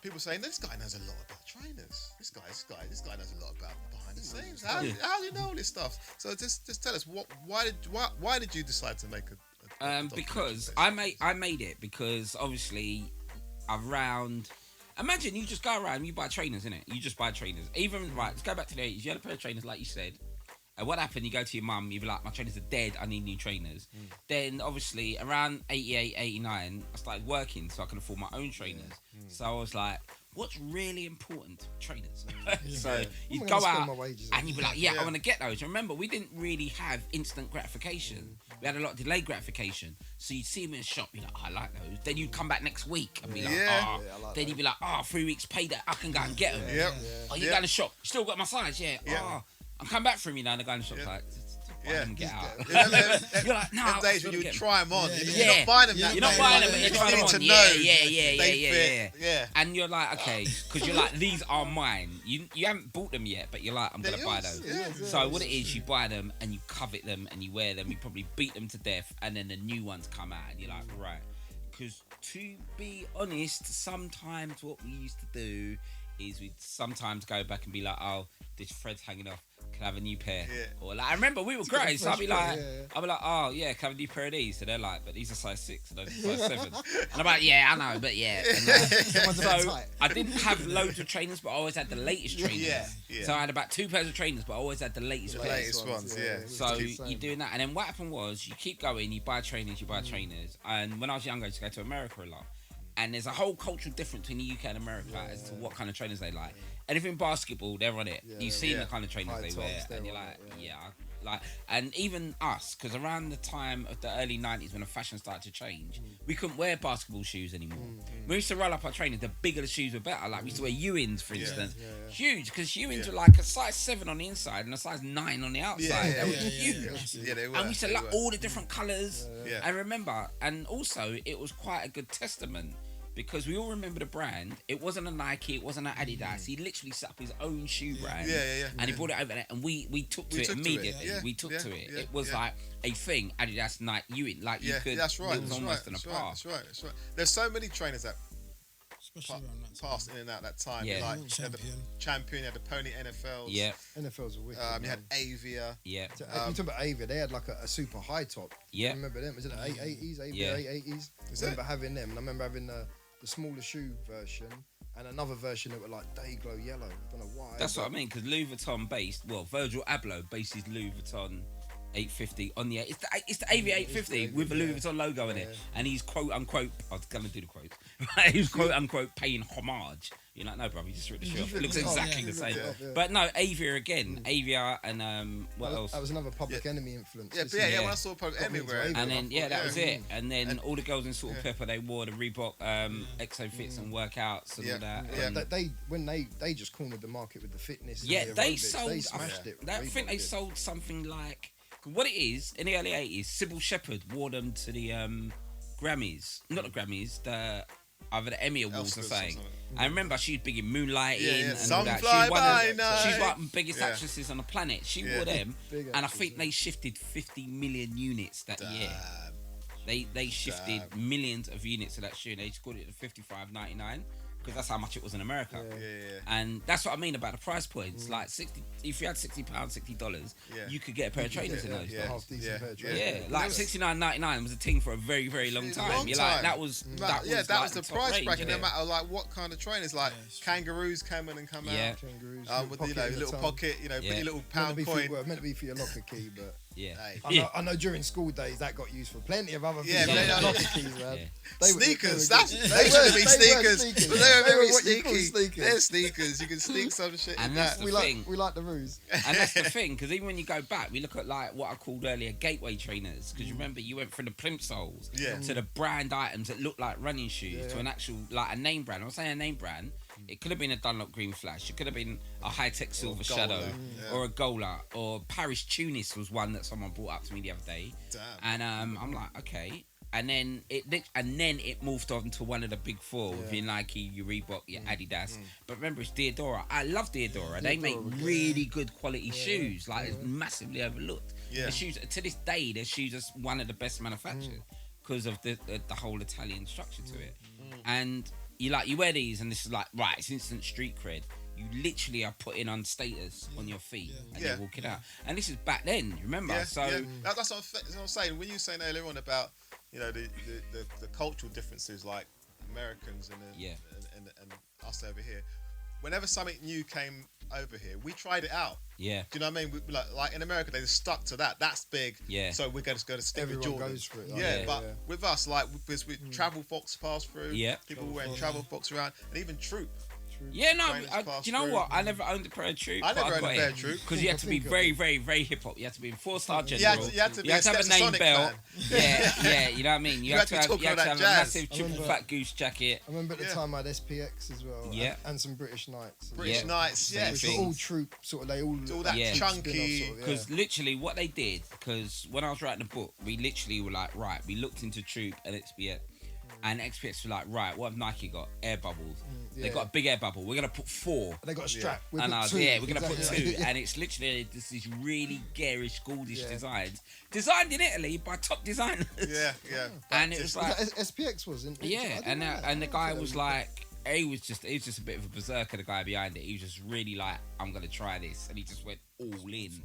people saying this guy knows a lot about trainers. This guy knows a lot about behind the scenes. How do you know all this stuff? So just tell us why did you decide to make a because I made it because obviously around. Imagine you just go around, you buy trainers, innit? You just buy trainers. Even, right, let's go back to the 80s. You had a pair of trainers, like you said. And what happened? You go to your mum, you'd be like, my trainers are dead, I need new trainers. Then, obviously, around 88, 89, I started working so I could afford my own trainers. So I was like, what's really important? Trainers. So you'd go out and you'd be like, I want to get those. Remember, we didn't really have instant gratification. We had a lot of delayed gratification. So you'd see them in the shop, you're like, I like those. Then you'd come back next week and be like, then you'd be like, 3 weeks payday, I can go and get them. Oh, you go in the shop, still got my size, I'm coming back from you now and the guy in the shop's like, get out. You're like, no. Them days when you try them on. You're not buying them that You're not buying them, but you're trying them on. Yeah. And you're like, okay, because you're like, these are mine. You haven't bought them yet, but you're like, I'm going to buy those. So what it is, you buy them and you covet them and you wear them. You probably beat them to death and then the new ones come out and you're like, right. Because to be honest, sometimes what we used to do is we'd sometimes go back and be like, oh, this thread's hanging off. Can I have a new pair? Or like, I remember we were growing, so I'd be like, oh yeah, can I have a new pair of these? So they're like, but these are size 6 and those are size 7. And I'm like, yeah, I know, but yeah. And, so I didn't have loads of trainers, but I always had the latest trainers. So I had about 2 pairs of trainers, but I always had the latest pairs. Latest ones. So you're doing that, and then what happened was you keep going, you buy trainers, and when I was younger, I used to go to America a lot. And there's a whole cultural difference between the UK and America as to what kind of trainers they like. Anything basketball, they're on it. You've seen the kind of trainers they wear, and you're like, and even us, because around the time of the early 90s when the fashion started to change, we couldn't wear basketball shoes anymore. We used to roll up our trainers, the bigger the shoes were better. Like we used to wear Ewins, for instance. Huge, because Ewins were like a size 7 on the inside and a size 9 on the outside. They were huge. They were. And we used to like all the different colours. And remember, and also it was quite a good testament. Because we all remember the brand. It wasn't a Nike, it wasn't an Adidas. He literally set up his own shoe brand. And he brought it over there, and we took to it immediately. We took to it. It was like a thing, Adidas, Nike, Ewing. Like you could, that's right. It was almost in a path. That's right. There's so many trainers that passed in and out that time. Like Champion, you had the Pony NFLs. NFLs were wicked. You had Avia. You talk about Avia, they had like a super high top. I remember them. Was it the 80s? Avia 80s? I remember having them, and I remember having the smaller shoe version and another version that were like day glow yellow. I don't know why. That's what I mean, because Louis Vuitton Virgil Abloh based his Louis Vuitton 850 on the it's the Avia 850 with a Louis Vuitton logo in it, and he's quote unquote, I was gonna do the quote, he's quote unquote paying homage. You're like, no, bro, you just ripped the shoe off. It looks exactly the same. But no, Avia again. Avia and what else? That was another Public Enemy influence. When I saw Public Enemy wearing, and then that was it. And then all the girls in Salt and Pepper, they wore the Reebok Exo Fits and workouts and all that. They just cornered the market with the fitness. They sold. They smashed it. I think they sold something like what it is in the early 80s. Sybil Shepherd wore them to the Grammys, not the Grammys, either the Emmy Awards or something. I remember she was big in Moonlighting and all that. She's one of the biggest actresses on the planet. She wore them, and I think they shifted 50 million units that year. They shifted millions of units of that shoe, and they just called it the $55.99. Because that's how much it was in America. And that's what I mean about the price points. Like if you had £60, $60, you could get a pair of trainers in those days. Half decent pair of trainers. Like $69.99 was a thing for a very, very long time. You're like, that was that was the price bracket. No matter like what kind of trainers, like kangaroos come in and come out. Kangaroos, with little pocket, put your little pound coin. Meant to be for your locker key, but. I know during school days that got used for plenty of other things. Locker keys, man. Sneakers. They should be sneakers. They were sneaky. They're sneakers. You can sneak some shit. And that's the thing. We like the ruse. And that's the thing, because even when you go back, we look at like what I called earlier gateway trainers. Because you remember you went from the plimp soles to the brand items that look like running shoes to an actual like a name brand. I'm saying a name brand. It could have been a Dunlop Green Flash. It could have been a High-Tech Silver Shadow or a Gola, or Paris Tunis was one that someone brought up to me the other day. And I'm like, okay. And then it morphed on to one of the big four with your Nike, your Reebok, your Adidas. But remember, it's Diadora. I love Diadora. They make really good quality shoes. Like it's massively overlooked. The shoes, to this day, their shoes are one of the best manufactured because of the whole Italian structure to it. And you wear these, and this is like, right, it's instant street cred. You literally are putting on status on your feet and you're walking out. And this is back then, remember? That's what I'm saying. When you were saying earlier on about, the cultural differences, like Americans and us over here. Whenever something new came over here, we tried it out. Yeah. Do you know what I mean? We, like in America, they just stuck to that. That's big. Yeah. So we're going to stick with Jordan. Goes for it. With us, like with travel box pass through. Yeah. People wearing travel box around, and even Troop. Yeah, no, do you know what? I never owned a pair of Troop. I never owned a pair of Troop. Because you had to be very, very, very hip hop. You had to be in 4-star general. You had to have a name belt. Yeah, you know what I mean? You had to have a massive triple fat goose jacket. I remember at the time I had SPX as well. Yeah. And some British Knights. British Knights, yeah. Which were all Troop, sort of, they all that chunky. Because literally what they did, because when I was writing the book, we literally were like, right, we looked into Troop and SPX. And XPX were like, right, what have Nike got? Air bubbles. They got a big air bubble. We're going to put 4. They got a strap. We're going to put 2. And it's literally these really garish, schoolish designs. Designed in Italy by top designers. Yeah. And it was like... SPX wasn't it? Yeah, and the guy was like... He was just a bit of a berserker, the guy behind it. He was just really like, I'm going to try this. And he just went all in.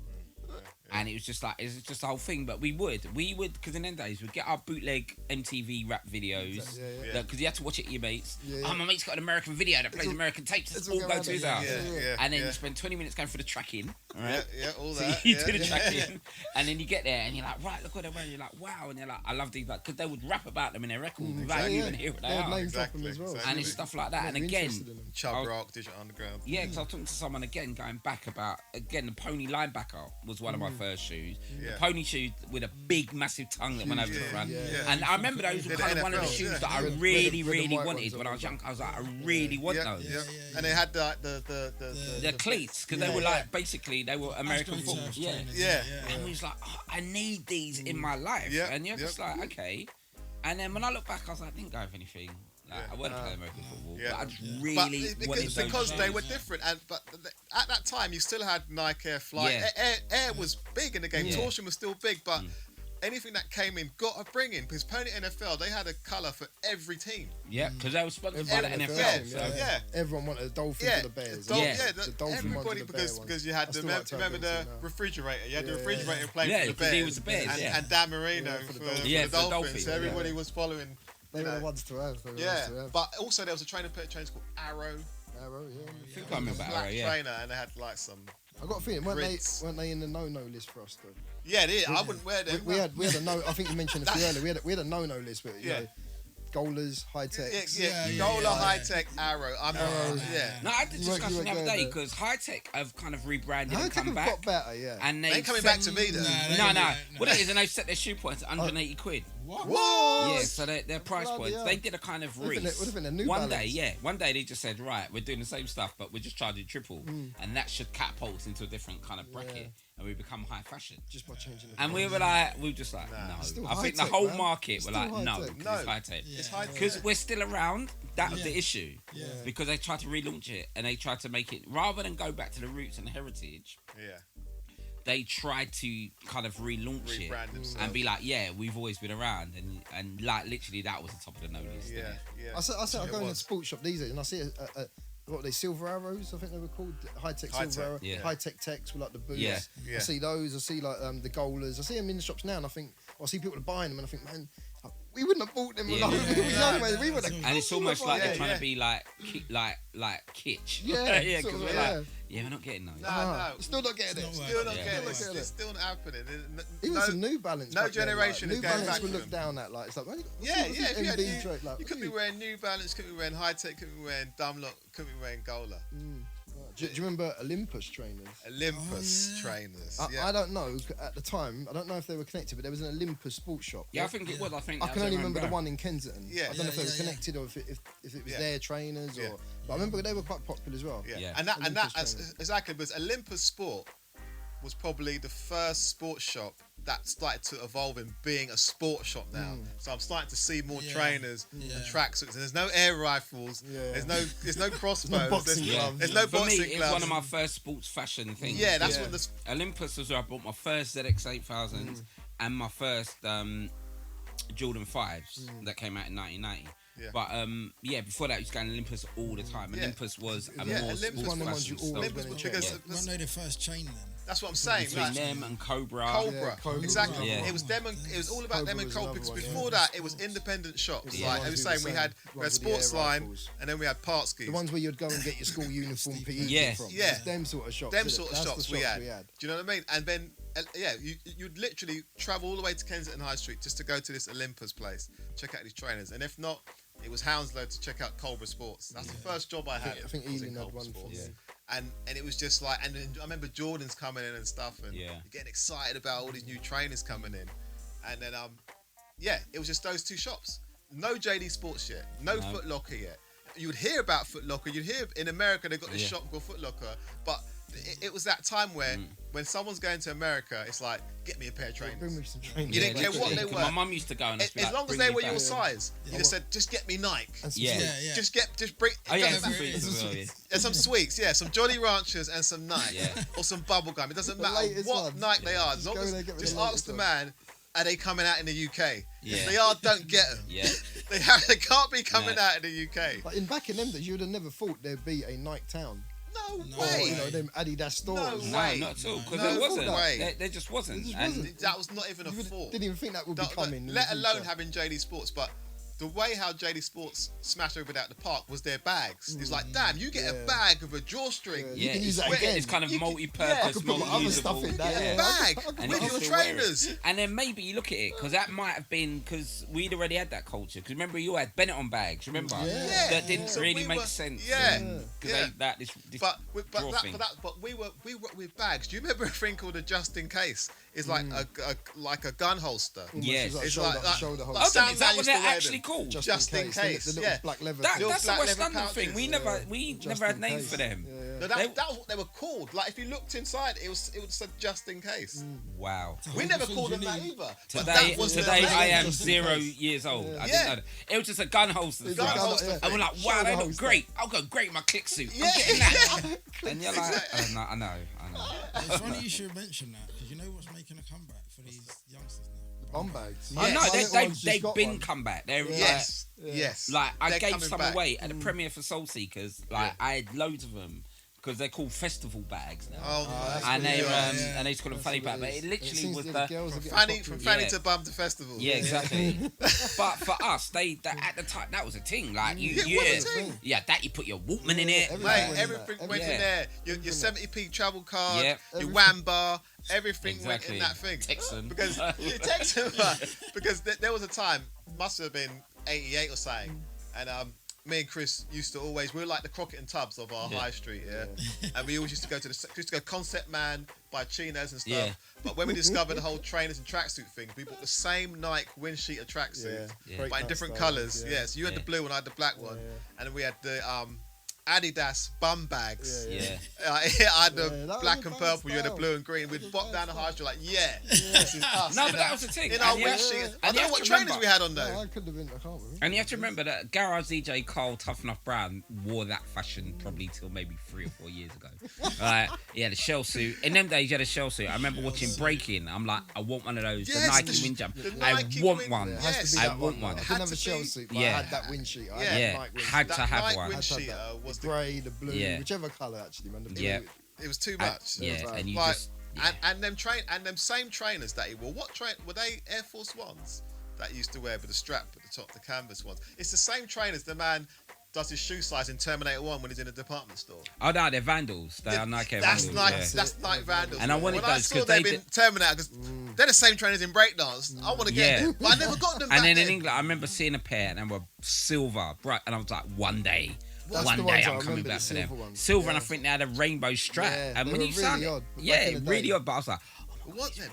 And it was just like, it's just the whole thing. But we would, because in them days, we'd get our bootleg MTV rap videos. Because you had to watch it at your mates. Oh, my mate's got an American video that plays American tapes. Let's all go to his house. And then you spend 20 minutes going through the tracking. Right? Yeah, all that. So you do the tracking. And then you get there and you're like, right, look what they're wearing. You're like, wow. And they're like, I love these. Because they would rap about them in their records without even hearing what they are. Exactly. And it's stuff like that. And again, Chub Rock, Digital Underground. Yeah, because I was talking to someone again, going back about, the Pony Linebacker was one of my first shoes. The pony shoes with a big, massive tongue that went over the front. And I remember those were kind of one of the shoes that I really, really wanted when I was young. I was like, I really want those. And they had the cleats, because they were like, basically, they were American football. Yeah. And we was like, I need these in my life. And you're just like, okay. And then when I look back, I was like, I didn't go with anything. I wouldn't play American football, but I just really wanted those because they were different. But at that time, you still had Nike Air Flight. Air was big in the game. Torsion was still big, but anything that came in got to bring in, because Pony NFL, they had a colour for every team. Yeah, because they were sponsored by the NFL. Everyone wanted a dolphin for the Bears. The dolphin wanted the Bears because you had remember the refrigerator. You had the refrigerator playing for the Bears. He was the Bears. And Dan Marino for the Dolphins. So everybody was following. They were the ones to have. But also there was a trainer called Arrow. Yeah. I think I remember Arrow, trainer, and they had like some. I got a feeling, weren't they in the no list for us though? Yeah, they. I wouldn't wear them. We had a no. I think you mentioned a few earlier. We had a no list, but you know, Goalers, High Tech. Goaler, High Tech, Arrow. No, I did discuss the other day because High Tech have kind of rebranded and come back. Got better, And they ain't coming back to me though. No. What it is, and they've set their shoe points at 180 quid. What? Yeah, so their price points. They did a kind of race. One day they just said, right, we're doing the same stuff, but we're just charging triple, and that should catapult us into a different kind of bracket. And we become high fashion. Just by changing the and we were just like, no. I think the whole market were like, no, it's high tech. It's high tech. Because we're still around. That was the issue. Yeah. Because they tried to relaunch it and they tried to make it, rather than go back to the roots and the heritage, they tried to kind of relaunch it and be like, we've always been around. And like, literally, that was the top of the no list. I said I go in a sports shop these days and I see what are they, silver arrows? I think they were called high tech silver arrows. High tech techs were like the boots. I see those. I see like the goalers. I see them in the shops now, and I think I see people buying them, and I think, man, we wouldn't have bought them. We would have. And it's almost like they're trying to be like kitsch. Because we're like, we're not getting those. No, still not getting it. Still not getting it. It's still not happening. Even some New Balance. No generation. New Balance will look down at like it's like, you could be wearing New Balance, could be wearing High Tech, could be wearing Dunlop, could be wearing Gola. Do you remember Olympus trainers? Trainers. I don't know at the time. I don't know if they were connected, but there was an Olympus sports shop. Yeah, I think it was. I can only remember the one in Kensington. I don't know if they were connected or if it was their trainers or. But I remember they were quite popular as well. And that exactly, because Olympus Sport was probably the first sports shop that started to evolve in being a sports shop now. So I'm starting to see more trainers and tracksuits, and there's no air rifles. There's no crossbows. There's no boxing gloves. It's one of my first sports fashion things. Yeah, that's when the Olympus was where I bought my first ZX 8000s and my first Jordan 5s that came out in 1990. Yeah. But before that, I used to go to Olympus all the time. Olympus was a more sports fashion stuff. When they the first chain then? That's what I'm saying. Between them and Cobra. Exactly. Yeah. It was them and it was all about them and Cobra, because before that it was independent shops. Like I was saying, we had sports line and then we had part skis. The ones where you'd go and get your school uniform PE from. Yeah. Them sort of shops. Them sort of shops we had. Do you know what I mean? And then you'd literally travel all the way to Kensington High Street just to go to this Olympus place, check out these trainers, and if not, it was Hounslow to check out Cobra Sports. That's the first job I had. I think Ealing had one for me. And it was just like, and then I remember Jordan's coming in and stuff, and you're getting excited about all these new trainers coming in, and then it was just those two shops. No JD Sports yet, no Foot Locker yet. You'd hear about Foot Locker, you'd hear in America they've got this shop called Foot Locker, but it was that time where when someone's going to America, it's like, get me a pair of trainers. Bring me some trainers. You didn't care what they were. My mum used to go and as long as they were your size, you just said, just get me Nike. Just bring. And some sweets, some Jolly Ranchers and some Nike, or some bubble gum. It doesn't matter what Nike they are. As long as just ask the man, are they coming out in the UK? If they are, don't get them. They can't be coming out in the UK. But back in them days, you would have never thought there'd be a Nike town. No way. Them Adidas stores. No, not at all. Because there wasn't. There just wasn't. And that was not even a thought. Didn't even think that would be coming. Let alone having JD Sports. But the way how JD Sports smashed everybody out the park was their bags. It's like, damn, you get a bag of a drawstring. You can use that again. It's kind of multi-purpose, multi-usable. You get a bag with your trainers. And then maybe you look at it, because that might have been because we'd already had that culture. Because remember, you had Benetton bags, remember? That didn't really make sense. Because this but we were with bags. Do you remember a thing called a just in case? It's like a gun holster. Yes. It's like shoulder holster. Is that what they're actually called? Just in case. The little black leather. That's the West London thing. We never had names for them. No, that was what they were called. Like if you looked inside, it would say just in case. Wow. We never called them that either. Today I am 0 years old. I didn't know that. It was just a gun holster. And we're like, wow, they look great. I'll go great in my click suit. I'm getting that. And you're like, I know. It's funny you should mention that, because you know what's making a comeback for these youngsters now? Bomb bags. I know, they've been come back. They're yes. Like I gave some away at the premiere for Soul Seekers. Like I had loads of them. Because they're called festival bags now, and they used to call them fanny bag. But it literally was from fanny to bum to festival. Yeah, exactly. But for us, at the time that was a thing. Like that you put your Walkman in it. Everything went in there. Your 70p travel card, your Wham bar, everything went in that thing. Texan. Because there was a time, must have been 88 or something, and me and Chris used to always, we were like the Crockett and Tubbs of our high street, and we always used to go to Concept Man, buy chinos and stuff. But when we discovered the whole trainers and tracksuit thing, we bought the same Nike wind sheeter tracksuit, but in different colours. So you had the blue one, I had the black one, and then we had the Adidas bum bags. I had the black and purple, you had the blue and green. We'd pop down the high street like, this is us. No, but that was the thing. In our wind sheet. I don't know what trainers we had on though. I could have been, I can't remember. And you have to remember that Garage DJ Carl Tough Enough Brown wore that fashion probably till maybe 3 or 4 years ago. He had a shell suit. In them days, he had a shell suit. I remember watching Breaking. I'm like, I want one of those. The Nike wind jump. I want one. I want one. I didn't have a shell suit, but I had that wind sheet. I had to have one. Wind sheeter was the grey, the blue, whichever colour actually, man. It was too much. And you like, just and them same trainers that he wore. What were they? Air Force Ones that he used to wear with the strap at the top, the canvas ones. It's the same trainers the man does his shoe size in Terminator 1 when he's in a department store. Oh no, they're Vandals. They are Nike Vandals. That's Nike Vandals. And I wanted when those because they've been Terminator, because they're the same trainers in breakdance. I want to get them, but I never got them. And then in England, I remember seeing a pair and they were silver, bright, and I was like, one day I'm coming back for them. Silver, and I think they had a rainbow strap. And when you saw it, really odd. But I was like, what them?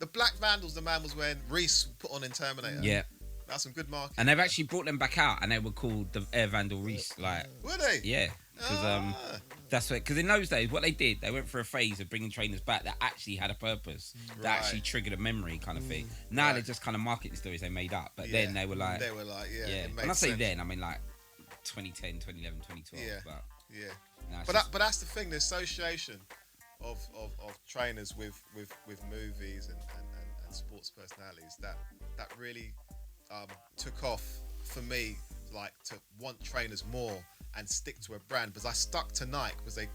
The black Vandals the man was wearing, Reese put on in Terminator. Yeah. That's some good marketing. And they've actually brought them back out, and they were called the Air Vandal Reese. Like, were they? Yeah. because that's what. Because in those days, what they did, they went for a phase of bringing trainers back that actually had a purpose, that actually triggered a memory kind of thing. Now they're just kind of marketing stories they made up, but then they were like, When I say then, I mean like 2010, 2011, 2012. But that's the thing. The association of trainers with movies and sports personalities that really took off for me, like to want trainers more and stick to a brand, because I stuck to Nike because they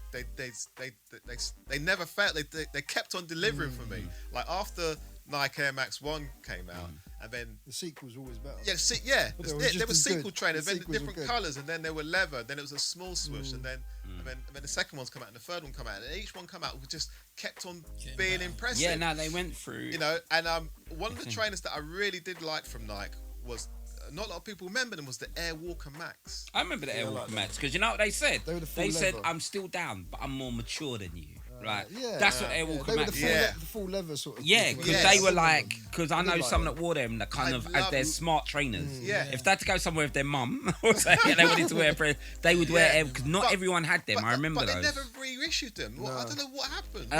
never failed. They kept on delivering for me. Like after Nike Air Max 1 came out, and then the sequel's always better. There were sequel trainers, then different colours, and then there were leather, then it was a small swoosh, and then the second one's come out, and the third one come out, and each one come out just kept on being impressive. Yeah, no, they went through. You know, and one of the trainers that I really did like from Nike was, not a lot of people remember them, was the Air Walker Max. I remember the Air Walker Max, because you know what they said? They said, I'm still down, but I'm more mature than you. Right, that's what Air Walker Max. The full leather sort of. Yeah, because they were like, because I know some that wore them that kind of as their smart trainers. If they had to go somewhere with their mum or something, they wanted to wear they would wear Air, because not everyone had them. I remember those. But they never reissued them. Well, I don't know what happened.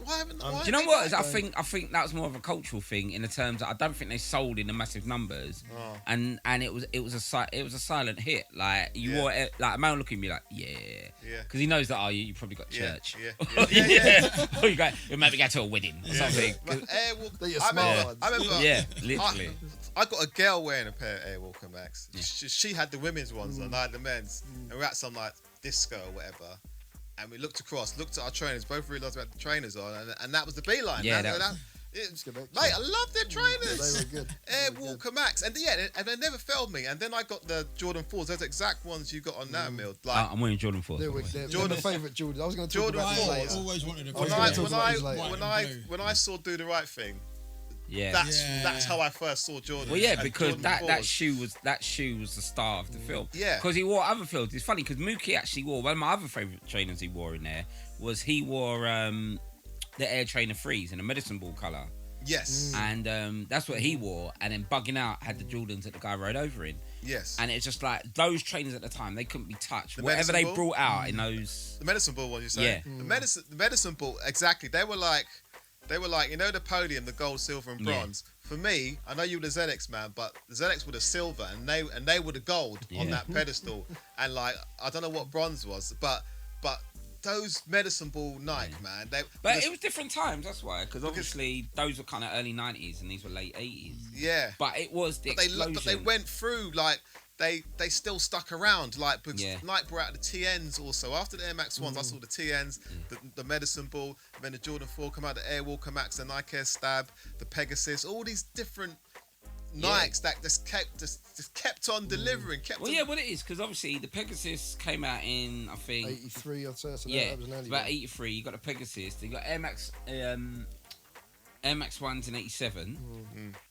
Why haven't? Do you know what? I think that was more of a cultural thing in the terms that I don't think they sold in the massive numbers, and it was a silent hit. Like you wore it, like a man looking at me like because he knows that you probably got church. Or you maybe go to a wedding or something. I remember. Literally. I got a girl wearing a pair of Air Walker Max. She had the women's ones on, I had the men's, and we're at some like disco or whatever. And we looked at our trainers, both realised we had the trainers on, and that was the beeline. Mate, I love their trainers. They were good. Air Walker Max, and they never failed me. And then I got the Jordan 4s, those exact ones you got on now, Mill. Like, I'm wearing Jordan 4s. They're my favourite Jordans. I was going to talk about them later. I always wanted a when I saw Do the Right Thing. That's how I first saw Jordan. Well, yeah, because that shoe was the star of the film. Yeah, because he wore other films. It's funny because Mookie actually wore one of my other favourite trainers. He wore in there was the Air Trainer 3s in a medicine ball colour. Yes, and that's what he wore. And then Bugging Out had the Jordans that the guy rode over in. Yes, and it's just like those trainers at the time, they couldn't be touched. Whatever they brought out in those, the medicine ball one, you say? Yeah, the medicine ball, exactly. They were like, you know, the podium, the gold, silver, and bronze. For me, I know you were the ZX man, but the ZX were the silver, and they were the gold on that pedestal. And like, I don't know what bronze was, but those medicine ball Nike, man. It was different times. That's why, because obviously those were kind of early 90s, and these were late 80s. Yeah, but it was the explosion. But they went through like. They still stuck around, like, because Nike brought out the TNs also. After the Air Max 1s, I saw the TNs, the medicine ball, then the Jordan 4 come out, the Air Walker Max, the Nike Air Stab, the Pegasus, all these different Nikes that just kept on delivering. What it is, because obviously the Pegasus came out in, I think, 83 or so. That was about 83. You got the Pegasus, you got Air Max 1s in 87,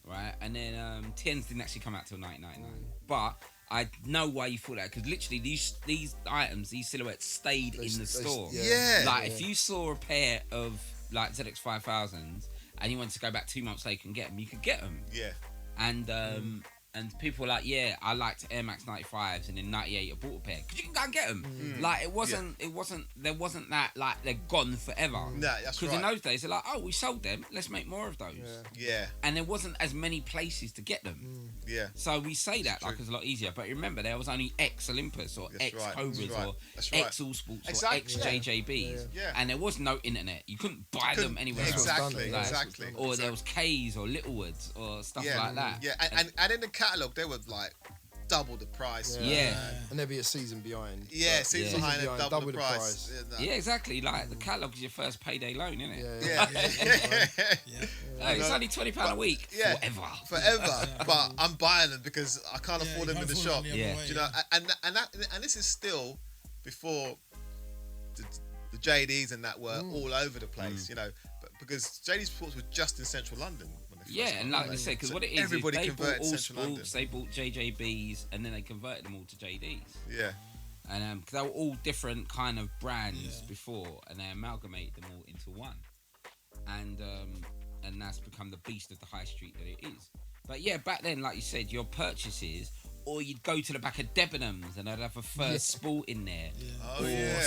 right? And then TNs didn't actually come out till 1999. But I know why you thought that, because literally these items, these silhouettes stayed in the store. If you saw a pair of like ZX 5000s and you wanted to go back 2 months later and get them, you could get them. Yeah. And people were like, I liked Air Max 95s, and in 98 I bought a pair. Because you can go and get them. Like, there wasn't that, like, they're gone forever. No, that's right. Because in those days, they're like, oh, we sold them, let's make more of those. Yeah. And there wasn't as many places to get them. Yeah. So we say that like it's a lot easier. But remember, there was only X Olympus or X Cobras or X All Sports or X JJBs. Yeah. And there was no internet. You couldn't buy them anywhere else. Exactly. Or there was K's or Littlewoods or stuff like that. Yeah, and in the catalogue, they were like double the price. And there'd be a season behind. Season behind and double the price. Yeah, exactly. Like the catalogue is your first payday loan, isn't it? Yeah. It's only £20 a week. Forever. But I'm buying them because I can't afford them in the shop. Yeah. Do you know? And this is still before the JDs and that were all over the place. You know, because JD Sports was just in central London. And like you said, because what it is, they bought All Sports, they bought JJBs, and then they converted them all to JDs. Yeah. And because they were all different kind of brands before, and they amalgamated them all into one. And that's become the beast of the high street that it is. But back then, like you said, your purchases or you'd go to the back of Debenhams and I'd have a First Sport in there. Oh,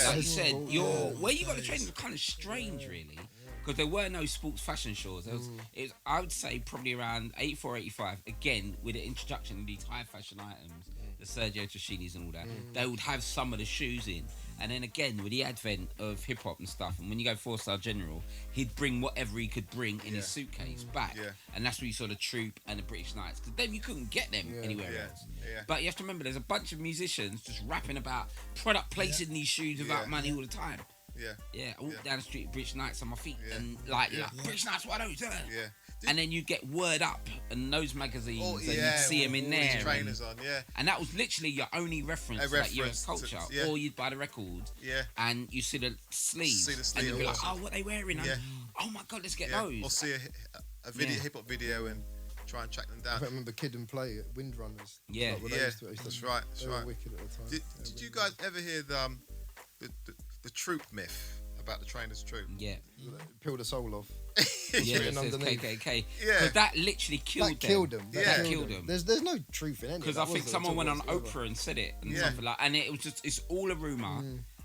Like you said, where you got the trainers was kind of strange, really, because there were no sports fashion shows. It was, I would say, probably around 84, 85, again, with the introduction of these high fashion items, the Sergio Tacchinis and all that, they would have some of the shoes in. And then again, with the advent of hip hop and stuff, and when you go 4-Star General, he'd bring whatever he could bring in his suitcase back. And that's where you saw the Troop and the British Knights, because then you couldn't get them anywhere else. But you have to remember, there's a bunch of musicians just rapping about product placing these shoes without money all the time. I walk down the street, British Knights on my feet, and like British Knights, why don't you do that? And then you'd get Word Up and those magazines, and you'd see them in there. Trainers on, and that was literally your only reference to that US culture. Or you'd buy the record, and you see the sleeves, and you'd be like, oh, what are they wearing? Oh my God, let's get those. Or see a video, hip hop video, and try and track them down. I remember Kid and Play at Windrunners. That's right. Wicked at the time. Did you guys ever hear the Troop myth about the trainers' Troop? Peel the soul off. It says KKK. Because that literally killed them. That killed them. There's no truth in it. Because I think someone went on Oprah and said it and something like, and it was just, it's all a rumor.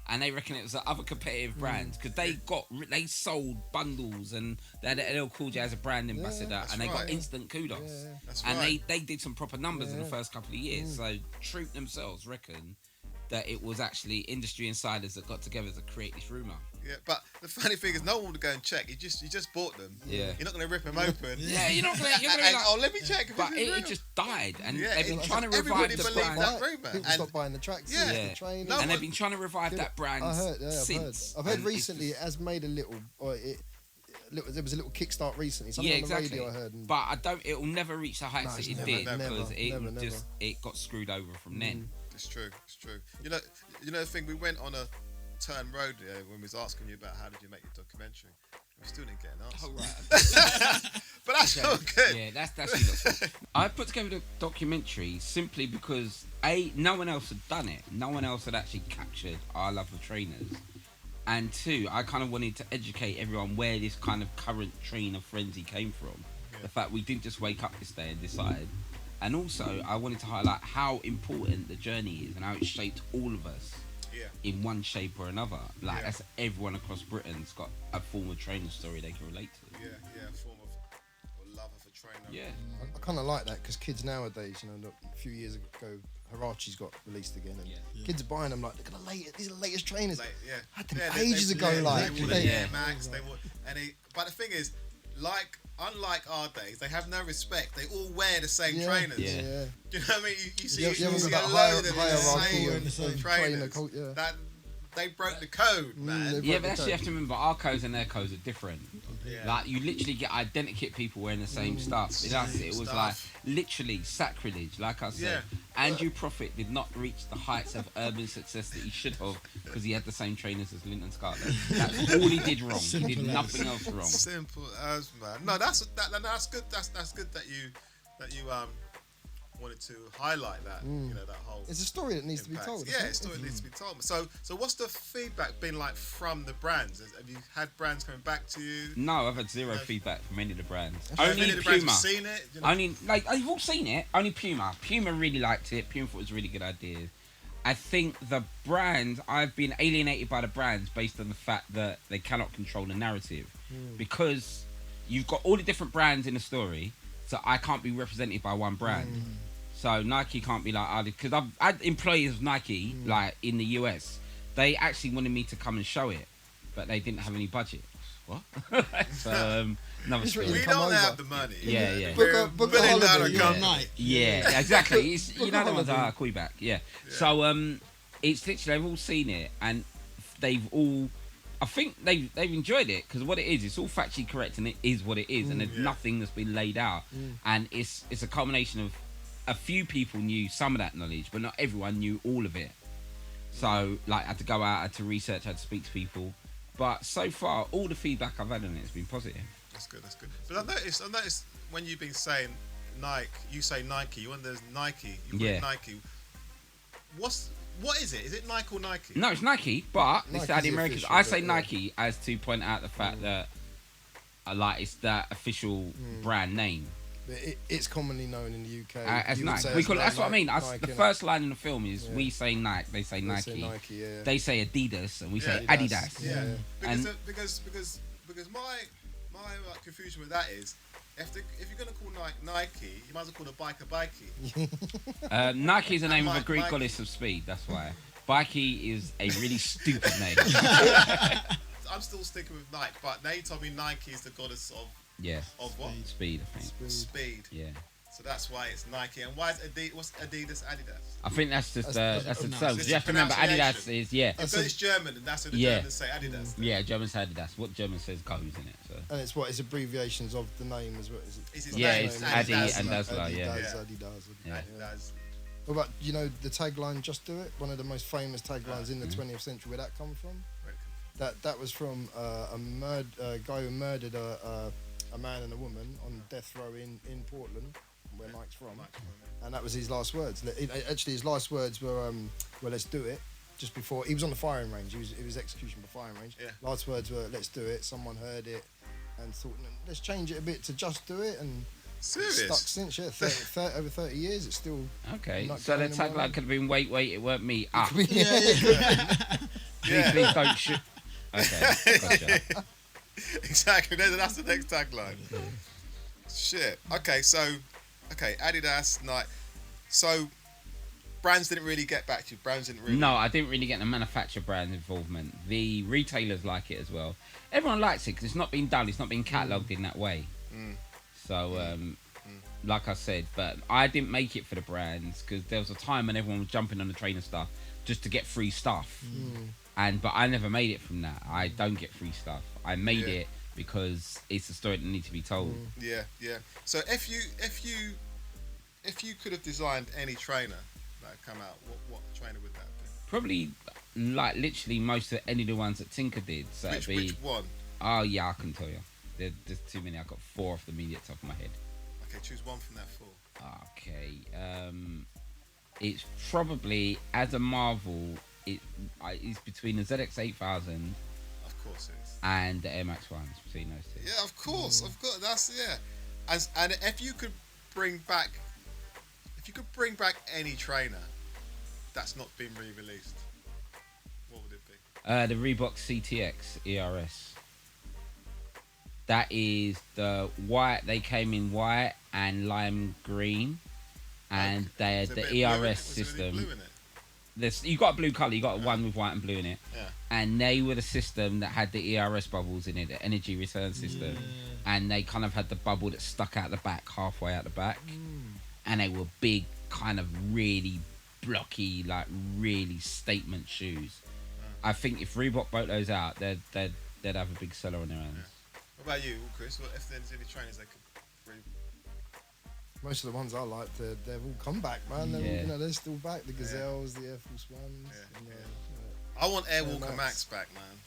And they reckon it was the other competitive brands, because they sold bundles, and they had LL Cool J as a brand ambassador, and they got instant kudos. And they did some proper numbers in the first couple of years. So Troop themselves reckon that it was actually industry insiders that got together to create this rumor. Yeah, but the funny thing is, no one would go and check. You just bought them. Yeah, you're not going to rip them open. You're not going to. Like, oh, let me check. But it just died, and they've been trying to revive the brand. That rumor. People stopped buying the tracks. The trainers. And they've been trying to revive that brand. I've heard recently it has made a little. There was a little kickstart recently. Something on the radio I heard. But it'll never reach the heights that it did, because it got screwed over from then. It's true. You know the thing. We went on a turn road when we was asking you about how did you make your documentary. We still didn't get an answer. Oh right. But that's all good. Yeah, that's I put together the documentary simply because no one else had done it. No one else had actually captured our love of trainers. And 2, I kind of wanted to educate everyone where this kind of current trainer frenzy came from. The fact we didn't just wake up this day and decide. And also, I wanted to highlight how important the journey is and how it shaped all of us in one shape or another. Like, that's everyone across Britain's got a form of training story they can relate to. A form of love of a trainer. Yeah. I kind of like that, because kids nowadays, a few years ago, Hirachi's got released again, and kids are buying them like, look at the latest, these are the latest trainers. I had them ages ago, like. They would, Max, they would. But the thing is, unlike our days, they have no respect. They all wear the same trainers. Do you know what I mean? You see a load of the same trainers. That they broke the code, man. But actually you have to remember, our codes and their codes are different. Like, you literally get identikit people wearing the same stuff. It was like literally sacrilege, like I said. Andrew Prophet did not reach the heights of urban success that he should have, because he had the same trainers as Linton Scarlett. That's all he did wrong. He did nothing else wrong. Simple as, man. No, that's good. That's good that you wanted to highlight that. That whole. It's a story that needs to be told. Yeah, it's a story that needs to be told. So what's the feedback been like from the brands? Have you had brands coming back to you? No, I've had zero feedback from any of the brands. Only Puma. Brands have seen it. Only you've all seen it. Only Puma. Puma really liked it. Puma thought it was a really good idea. I think the brands, I've been alienated by the brands based on the fact that they cannot control the narrative, because you've got all the different brands in the story, so I can't be represented by one brand. So Nike can't be like, because I've had employees of Nike, like in the US, they actually wanted me to come and show it, but they didn't have any budget. What? So another story. We don't have the money. Yeah. Book a holiday. Yeah, exactly. It's, the ones I'll call you back. Yeah. So it's literally, they've all seen it, and they've all, I think they've enjoyed it, because what it is, it's all factually correct, and it is what it is, and there's nothing that's been laid out, and it's a culmination of, a few people knew some of that knowledge, but not everyone knew all of it. So, like, I had to go out, I had to research, I had to speak to people. But so far, all the feedback I've had on it has been positive. That's good. But I noticed when you've been saying Nike, you say Nike. When there's Nike, you put Nike. What is it? Is it Nike or Nike? No, it's Nike. But this is how the Americans. I say Nike as to point out the fact that, it's that official brand name. It's commonly known in the UK as Nike. That's what I mean. The first line in the film is we say Nike, they say Nike. Say Nike, They say Adidas, and we say Adidas. Yeah. Because my confusion with that is, if you're gonna call Nike, you might as well call a bike a bikey. Nike is the name of a Greek goddess of speed. That's why. Bikey is a really stupid name. I'm still sticking with Nike, but now you told me Nike is the goddess of. Yeah. Of what? Speed, I think. Speed. Yeah. So that's why it's Nike. And why is Adidas? What's Adidas? I think that's just that's the term. You have to remember Adidas is Because it's German, and that's what the Germans say Adidas. Yeah, Germans say Adidas. What German says goes in it. So. And it's what? It's abbreviations of the name as well. It's it's Adi and Dazzler. Adidas. What about the tagline "Just Do It"? One of the most famous taglines in the 20th century. Where that come from? That was from a guy who murdered a man and a woman on death row in Portland, where Mike's from, and that was his last words. Actually, his last words were, "Well, let's do it." Just before he was on the firing range, it was execution by firing range. Yeah. Last words were, "Let's do it." Someone heard it and thought, "Let's change it a bit to just do it." And serious? Stuck since over 30 years. It's still okay. So the tagline could have been, "Wait, it weren't me." Please don't shoot. Okay, gotcha. Exactly. That's the next tagline. Shit. Okay, Adidas, Nike. So brands didn't really get back to you. No, I didn't really get the manufacturer brand involvement. The retailers like it as well. Everyone likes it because it's not been done. It's not been catalogued in that way. So, like I said, but I didn't make it for the brands because there was a time when everyone was jumping on the trainer stuff just to get free stuff. But I never made it from that. I don't get free stuff. I made it because it's a story that needs to be told. Yeah. So if you could have designed any trainer that come out, what trainer would that be? Probably like literally most of any of the ones that Tinker did. So which one? Oh yeah, I can tell you. There's too many. I've got 4 off the immediate top of my head. Okay, choose one from that 4. Okay. It's probably, as a Marvel, it's between the ZX8000. Of course it is. And the Air Max 1s, between those two. Yeah, of course. That's And if you could bring back any trainer that's not been re-released, what would it be? The Reebok CTX ERS. That is the white. They came in white and lime green, and they had the ERS system. Blue in it? You got a blue colour. You got one with white and blue in it. Yeah. And they were the system that had the ERS bubbles in it, the energy return system, and they kind of had the bubble that stuck out the back, halfway out the back, and they were big, kind of really blocky, like really statement shoes. I think if Reebok brought those out, they'd have a big seller on their hands. What about you, Chris? If there's any trainers that could bring... Most of the ones I like, they've all come back, man. They're still back. The Gazelles, the Air Force Ones. I want Airwalker Max back, man.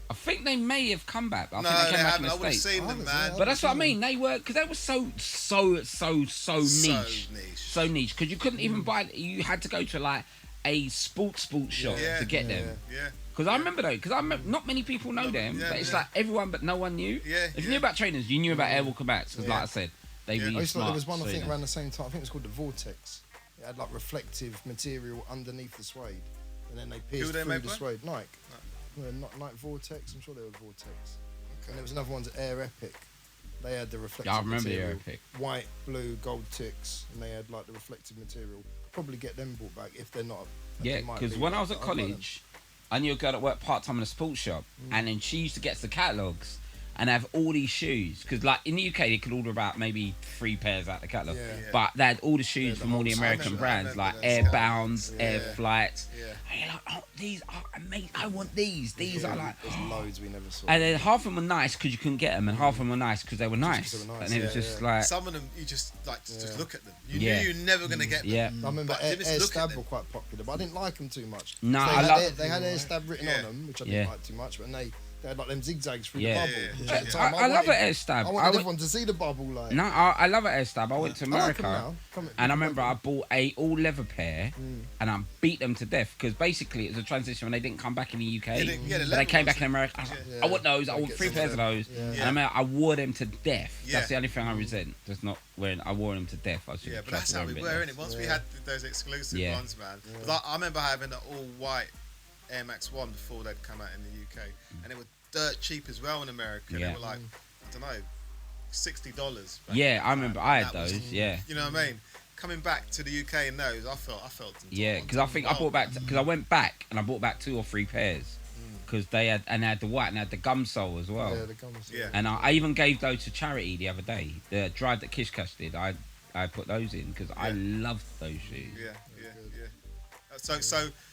I think they may have come back. I think they came back in the I would have seen them, man. But that's what I mean. They were, because they were so niche. So niche. Because you couldn't even buy. You had to go to like a sports shop to get them. Yeah. Because I remember though, not many people know them, but it's like everyone but no one knew. Yeah. If you knew about trainers, you knew about Airwalker Max. Because like I said, they really smart. There was one I think around the same time. I think it was called the Vortex. It had like reflective material underneath the suede, and then they pierced through the suede. Nike. Nike Vortex. I'm sure they were Vortex. Okay. And there was another one, Air Epic. They had the reflective material. I remember the Air Epic. White, blue, gold ticks, and they had like the reflective material. Probably get them bought back if they're not. Yeah, because when I was at college, I knew a girl that worked part-time in a sports shop, and then she used to get the catalogues and have all these shoes. Because like in the UK, they could order about maybe 3 pairs out the catalogue. But they had all the shoes from all the American brands, like Airbounds, Air Flights. And you're like, oh, these are amazing. I want these. These are like... There's loads we never saw. And then half of them were nice because you couldn't get them, and half of them were nice because they were nice. And it was just like... Some of them, you just look at them. You knew you were never going to get them. Yeah. I remember Air Stab were quite popular, but I didn't like them too much. No, They had Air Stab written on them, which I didn't like too much, but they had like them zigzags through the bubble. I love an air stab. I wanted everyone to see the bubble. Like, no, I love an air stab. I went to America and I remember I bought a all leather pair and I beat them to death because basically it was a transition when they didn't come back in the UK. But they came back in America. I want those. I want 3 pairs of those. And I wore them to death. That's the only thing I resent. Just not wearing. I wore them to death. But that's how we were, innit? Once we had those exclusive ones, man. I remember having an all white Air Max 1 before they'd come out in the UK, and they were dirt cheap as well in America. They were like, I don't know, $60. Yeah, I remember I had those. You know what I mean? Coming back to the UK in those, I felt. Yeah, because I think I bought back because I went back and I bought back 2 or 3 pairs because they had the white and they had the gum sole as well. Yeah, the gum sole. Yeah. And I even gave those to charity the other day. The drive that Kish Cash did, I put those in because I loved those shoes. Yeah.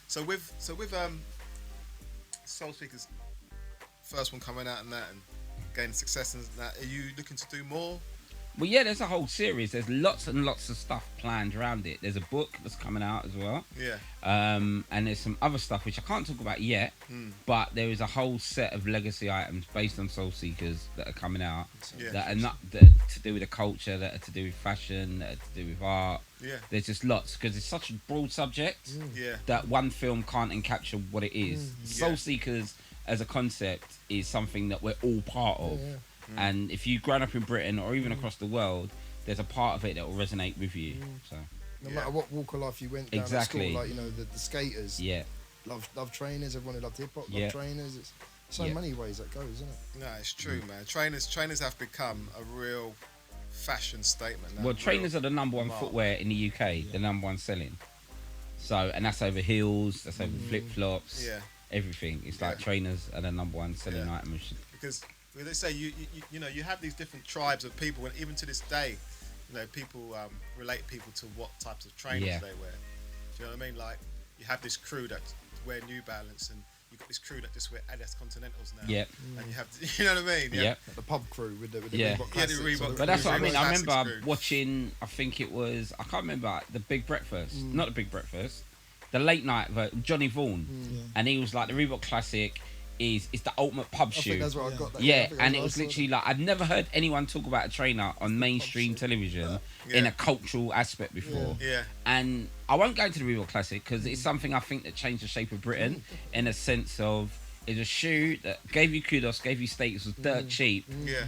So with Soul Speakers, first one coming out and that and gaining success and that, are you looking to do more? Well, yeah, there's a whole series. There's lots and lots of stuff planned around it. There's a book that's coming out as well. Yeah. And there's some other stuff which I can't talk about yet, but there is a whole set of legacy items based on Soul Seekers that are coming out that are not to do with the culture, that are to do with fashion, that are to do with art. Yeah. There's just lots because it's such a broad subject that one film can't encapture what it is. Soul Seekers as a concept is something that we're all part of. And if you've grown up in Britain or even across the world, there's a part of it that will resonate with you. So no matter what walk of life you went down at school, like the skaters, love trainers. Everyone who loved hip hop, love trainers. It's so many ways that goes, isn't it? No, it's true, man. Trainers have become a real fashion statement now. Well, trainers are the number 1 footwear in the UK, the number 1 selling. So, and that's over heels, that's over flip flops, everything. It's like trainers are the number 1 selling item. Because they say you have these different tribes of people, and even to this day, people relate people to what types of trainers they wear. Do you know what I mean? Like you have this crew that wear New Balance, and you've got this crew that just wear Adidas Continentals now. Yep. And you have, you know what I mean? Yep. The pub crew with the Reebok Classics. The Reebok. But that's what I mean. I remember watching. I think it was. I can't remember the Big Breakfast. Not the Big Breakfast. The late night. Johnny Vaughan, and he was like the Reebok Classic. Is the ultimate pub shoe. I think that's where I got that. Yeah, and it was literally like I'd never heard anyone talk about a trainer on mainstream television in a cultural aspect before. Yeah. And I won't go into the Reebok Classic because it's something I think that changed the shape of Britain in a sense of it's a shoe that gave you kudos, gave you status, was dirt cheap,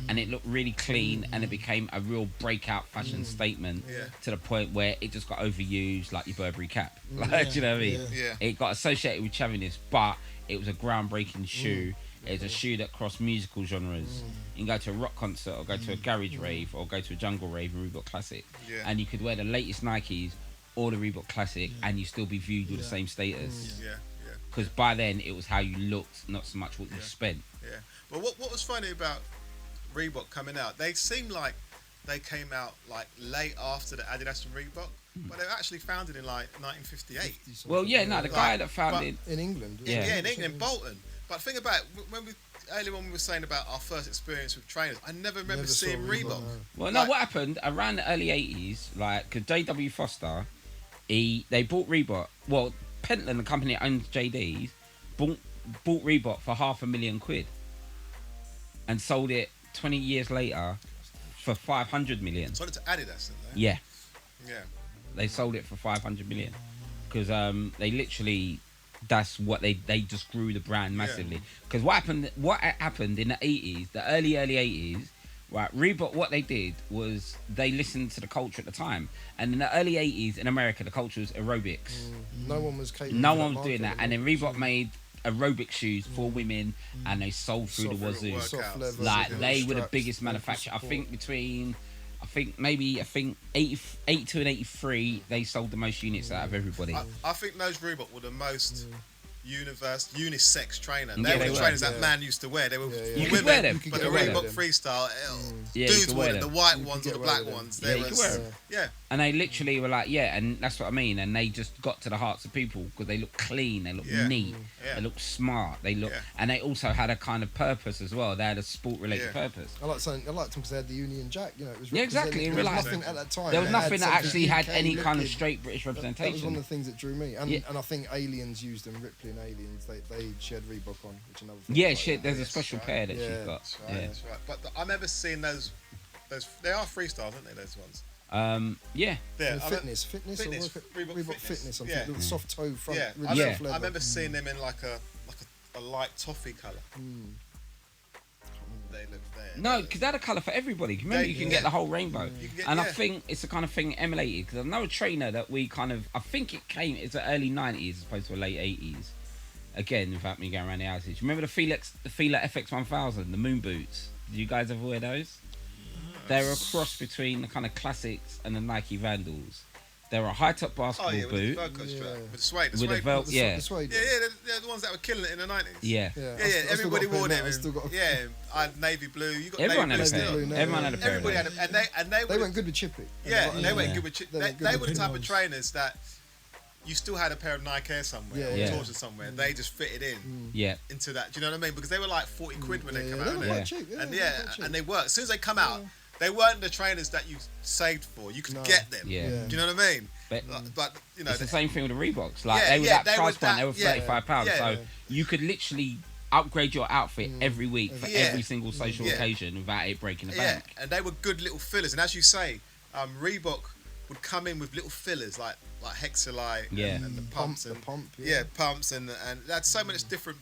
and it looked really clean, and it became a real breakout fashion statement to the point where it just got overused like your Burberry cap. Like, do you know what I mean? Yeah. It got associated with chaviness, but it was a groundbreaking shoe. It's a shoe that crossed musical genres. You can go to a rock concert or go to a garage rave or go to a jungle rave in Reebok Classic. Yeah. And you could wear the latest Nikes or the Reebok Classic and you still be viewed with the same status. Yeah. Because by then it was how you looked, not so much what you spent. Yeah. But what was funny about Reebok coming out, they seemed like they came out like late after the Adidas and Reebok. But they were actually founded in like 1958. Well, the guy that founded in England. In England, Bolton. But think about it, earlier when we were saying about our first experience with trainers, I never remember seeing Reebok. No. Well, no, what happened around the early 80s, like, because J.W. Foster, they bought Reebok. Well, Pentland, the company that owns JD's, bought Reebok for £500,000 and sold it 20 years later for 500 million. Sold it to Adidas, didn't they? Yeah. Yeah. They sold it for 500 million because they literally, that's what they just grew the brand massively. Because what happened in the 80s, the early 80s, right? Reebok, what they did was they listened to the culture at the time, and in the early 80s in America, the culture was aerobics. No one was catering. No one was doing that, and then Reebok made aerobic shoes for women, and they sold through the wazoo. Like they were the biggest manufacturer. I think 82 and 83, they sold the most units out of everybody. I think those Reebok were the most unisex trainer. They were the trainers that man used to wear. They were you could wear them, but the Reebok Freestyle, dudes wore them. The white ones or the black ones. Yeah, you could wear them. Yeah. And they literally were like, and that's what I mean. And they just got to the hearts of people because they look clean, they look neat, they look smart, they look, and they also had a kind of purpose as well. They had a sport-related purpose. I liked them because they had the Union Jack. You know, it was exactly. There was nothing at that time. There was nothing that actually had any kind of straight British representation. That was one of the things that drew me. And I think Aliens used them. Ripley and Aliens, she had Reebok on, which another thing. Yeah, there's a special pair that she's got. That's right. But I remember seeing those. They are freestyles, aren't they? Those ones. Yeah. Fitness or Reebok Fitness. I'm thinking soft toe front. Yeah. I remember seeing them in like a light toffee colour. They look there. No, because they had a colour for everybody. Remember, you can get the whole rainbow. I think it's the kind of thing emulated. Because I know a trainer that we kind of, I think it's the early 90s as opposed to the late 80s. Again, without me going around the houses. Remember the Fila FX1000, the moon boots? Did you guys ever wear those? They're a cross between the kind of classics and the Nike Vandals. They're a high-top basketball boot. With the suede. With the velvet, they're the ones that were killing it in the 90s. Yeah. Everybody wore them. I had navy blue. You got everyone navy blue had a still. pair. Everyone had a pair. Everybody had them. They went good with Chippy. Yeah, they went good with Chippy. They were the type of trainers that you still had a pair of Nike Air somewhere or torsion somewhere. They just fitted in into that. Do you know what I mean? Because they were like 40 quid when they come out. They were cheap. And they worked. As soon as they come out, they weren't the trainers that you saved for. You could get them. Yeah. Do you know what I mean? But you know, it's the same thing with the Reeboks. Like they were that price point. They were £35. So you could literally upgrade your outfit every week for every single social occasion without it breaking the bank. And they were good little fillers. And as you say, Reebok would come in with little fillers like Hexalite and the pumps pumps and that's so much different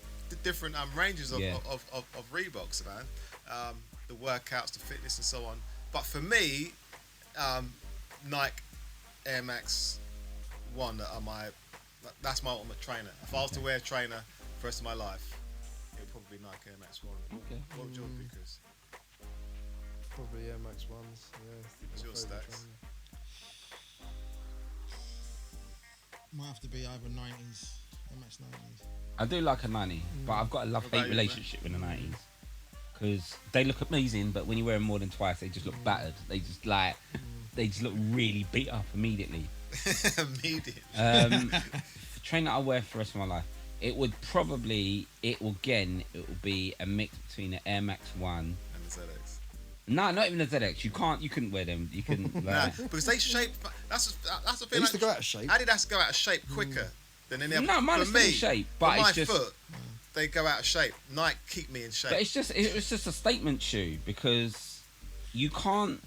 ranges of Reeboks, man. The workouts, the fitness, and so on. But for me, Nike Air Max 1 that's my ultimate trainer. If I was to wear a trainer for the rest of my life, it would probably be Nike Air Max 1. Okay. What would yours be, Chris? Probably Air Max 1s. What's your Stacks? Might have to be either 90s, Air Max 90s. I do like a 90, but I've got a love-hate relationship with the 90s. Because they look amazing, but when you wear them more than twice, they just look battered. They just look really beat up immediately. Immediately. Train that I wear for the rest of my life, it will be a mix between the Air Max 1 and the ZX. No, not even the ZX. You couldn't wear them. You couldn't. Because they shape. That's the thing. They used to go out of shape. Adidas go out of shape quicker than any other. No, mine is still in shape, but it's just. Foot, they go out of shape. Nike keep me in shape. But it was just a statement shoe because you can't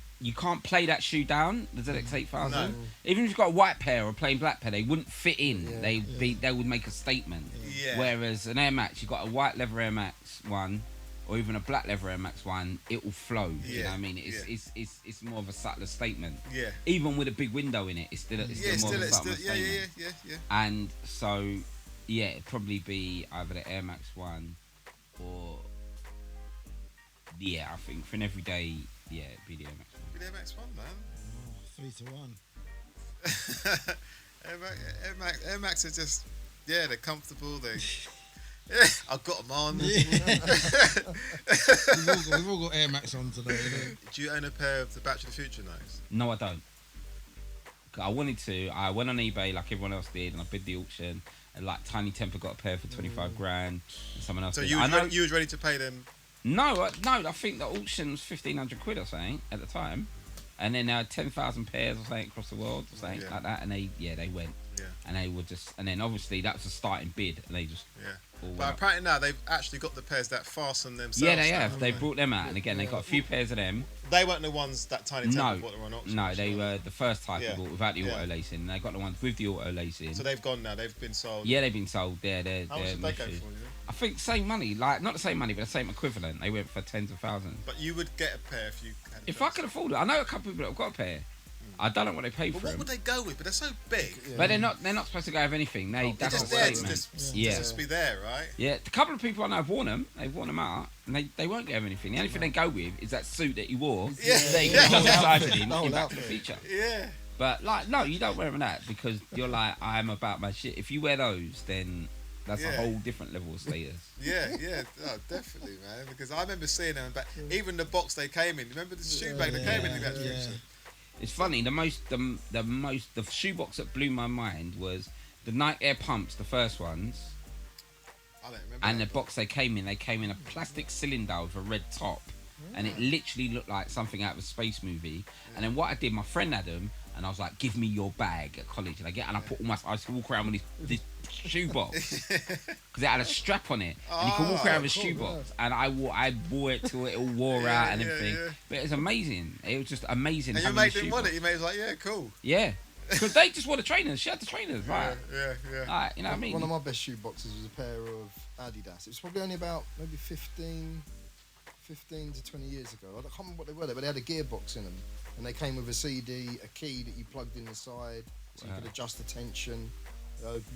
play that shoe down, the ZX 8000. No. Even if you've got a white pair or a plain black pair, they wouldn't fit in. They would make a statement. Yeah. Whereas an Air Max, you've got a white leather Air Max 1 or even a black leather Air Max 1, it will flow. You know what I mean? It's more of a subtler statement. Yeah. Even with a big window in it, it's still more of a subtler statement. Yeah. And so, it'd probably be either the Air Max 1 or I think for an everyday, it'd be the Air Max 1. It'd be the Air Max 1, man. 3-1. Air Max are just, they're comfortable. I've got them on. We've all got Air Max on today. Do you own a pair of the Back to the Future knives? No, I don't. I wanted to. I went on eBay like everyone else did, and I bid the auction. And like Tiny Temper got a pair for 25 grand. And someone else. So did. you was ready to pay them? No. I think the auction was 1,500 quid or something at the time, and then 10,000 pairs or something across the world or something like that. And they went. Yeah. And they were just, and then obviously that was a starting bid, and they just. Yeah. But apparently now they've actually got the pairs that fasten themselves. Yeah, they have. They brought them out, and again they got a few pairs of them. They weren't the ones that Tiny Temper bought that were on auction. No, they were the first type we bought without the auto lacing. And they got the ones with the auto lacing. So they've gone now. They've been sold. Yeah, they've been sold. How much did they go for? I think same money, like not the same money, but the same equivalent. They went for tens of thousands. But you would get a pair if you had if I could afford it. I know a couple of people that have got a pair. I don't know what they paid for them. What would they go with? But they're so big. Yeah. But they're not supposed to go with anything. They're just there to just be there, right? Yeah. A couple of people I know have worn them. They've worn them out, and they won't go with anything. The only thing they go with is that suit that you wore. Yeah. That you got excited in Back to the Future. Yeah. But like, no, you don't wear them that because you're like, I'm about my shit. If you wear those, then That's a whole different level of status. Yeah, definitely, man. Because I remember seeing them, but even the box they came in. Remember the shoe bag they came in? It's funny. The shoebox that blew my mind was the Nike Air Pumps, the first ones. I don't remember. And the box they came in a plastic cylinder with a red top, and it literally looked like something out of a space movie. And then what I did, my friend had them, and I was like, "Give me your bag at college." And I put I used to walk around with this shoebox because it had a strap on it, and you could walk around with a shoebox. And I wore it till it all wore out and everything. But it was amazing. It was just amazing. And your mate didn't want it. Your mate was like, "Yeah, cool." Yeah. Because they just wore the trainers. She had the trainers, right? Yeah. Right, you know what I mean? One of my best shoe boxes was a pair of Adidas. It was probably only about maybe 15 to 20 years ago. I can't remember what they were, but they had a gearbox in them. And they came with a CD, a key that you plugged in the side, so you could adjust the tension.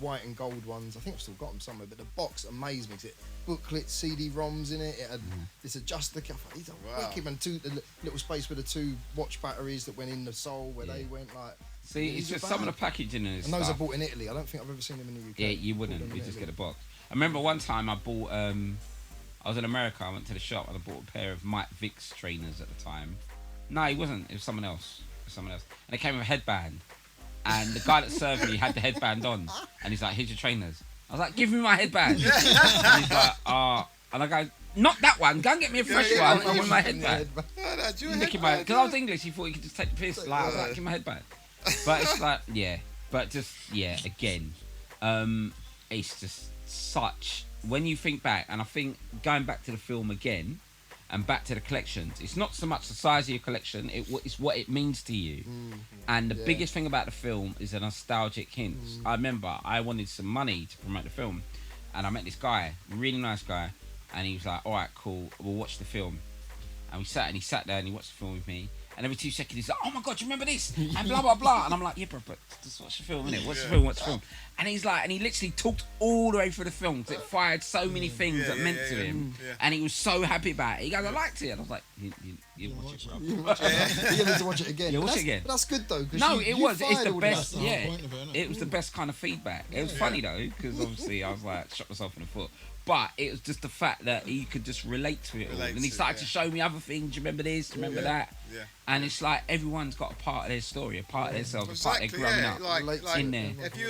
White and gold ones. I think I've still got them somewhere, but the box amazed me. It booklet, CD-ROMs in it. It had this adjuster. These are wicked, and the little space with the 2 watch batteries that went in the sole where they went like. See, it's just some of the packaging and those I bought in Italy. I don't think I've ever seen them in the UK. Yeah, you wouldn't. You just get a box. I remember one time I bought. I was in America. I went to the shop and I bought a pair of Mike Vick's trainers at the time. No, he wasn't. It was someone else. And it came with a headband. And the guy that served me had the headband on. And he's like, "Here's your trainers." I was like, "Give me my headband." And he's like, and I go, "Not that one. Go and get me a fresh one. I want my headband." Because I was English, he thought he could just take the piss. Like, I was like, "Give me my headband." But it's like, again, it's just such. When you think back, and I think going back to the film again, and back to the collections, it's not so much the size of your collection, it's what it means to you. And the biggest thing about the film is the nostalgic hints. I remember I wanted some money to promote the film, and I met this guy, really nice guy, and he was like, "All right, cool, we'll watch the film." And he sat there and he watched the film with me. And every 2 seconds he's like, "Oh my God, you remember this?" And blah, blah, blah. And I'm like, "Yeah, bro, but just watch the film, innit? Watch the film. And he's like, and he literally talked all the way through the film because it fired so many things that meant to him. And he was so happy about it. He goes, "I liked it." And I was like, you watch it, bro. You need to watch it again. Yeah, watch it again. But that's good, though. No, it was. It's the best. It was the best kind of feedback. It was funny, though, because obviously I was like, shot myself in the foot. But it was just the fact that he could just relate to it all. And he started to show me other things. Do you remember this? Do you remember that? Yeah. And it's like everyone's got a part of their story, a part of themselves, a part of their growing up like in there. If you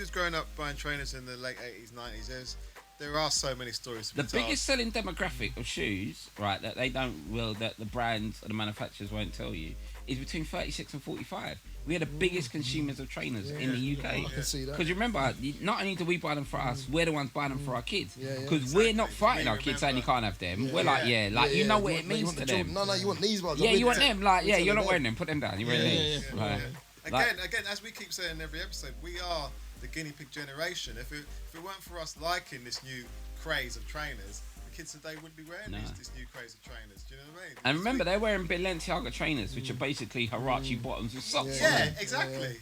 was growing up buying trainers in the late 80s, 90s, there are so many stories to be told. told. The biggest selling demographic of shoes, right, that the brands or the manufacturers won't tell you, is between 36 and 45. We are the biggest consumers of trainers in the UK. I can see that. Because remember, not only do we buy them for us, we're the ones buying them for our kids. Because we're not fighting our kids saying you can't have them. We're like, you know what it means to them. No, you want these ones. Yeah, you want them. Like, you're not wearing them. Put them down. You're wearing these. Again, as we keep saying in every episode, we are the guinea pig generation. If it weren't for us liking this new craze of trainers, kids today wouldn't be wearing this new craze of trainers. Do you know what I mean? And remember, they're wearing Balenciaga trainers, which are basically Huarache bottoms with socks. Yeah, exactly.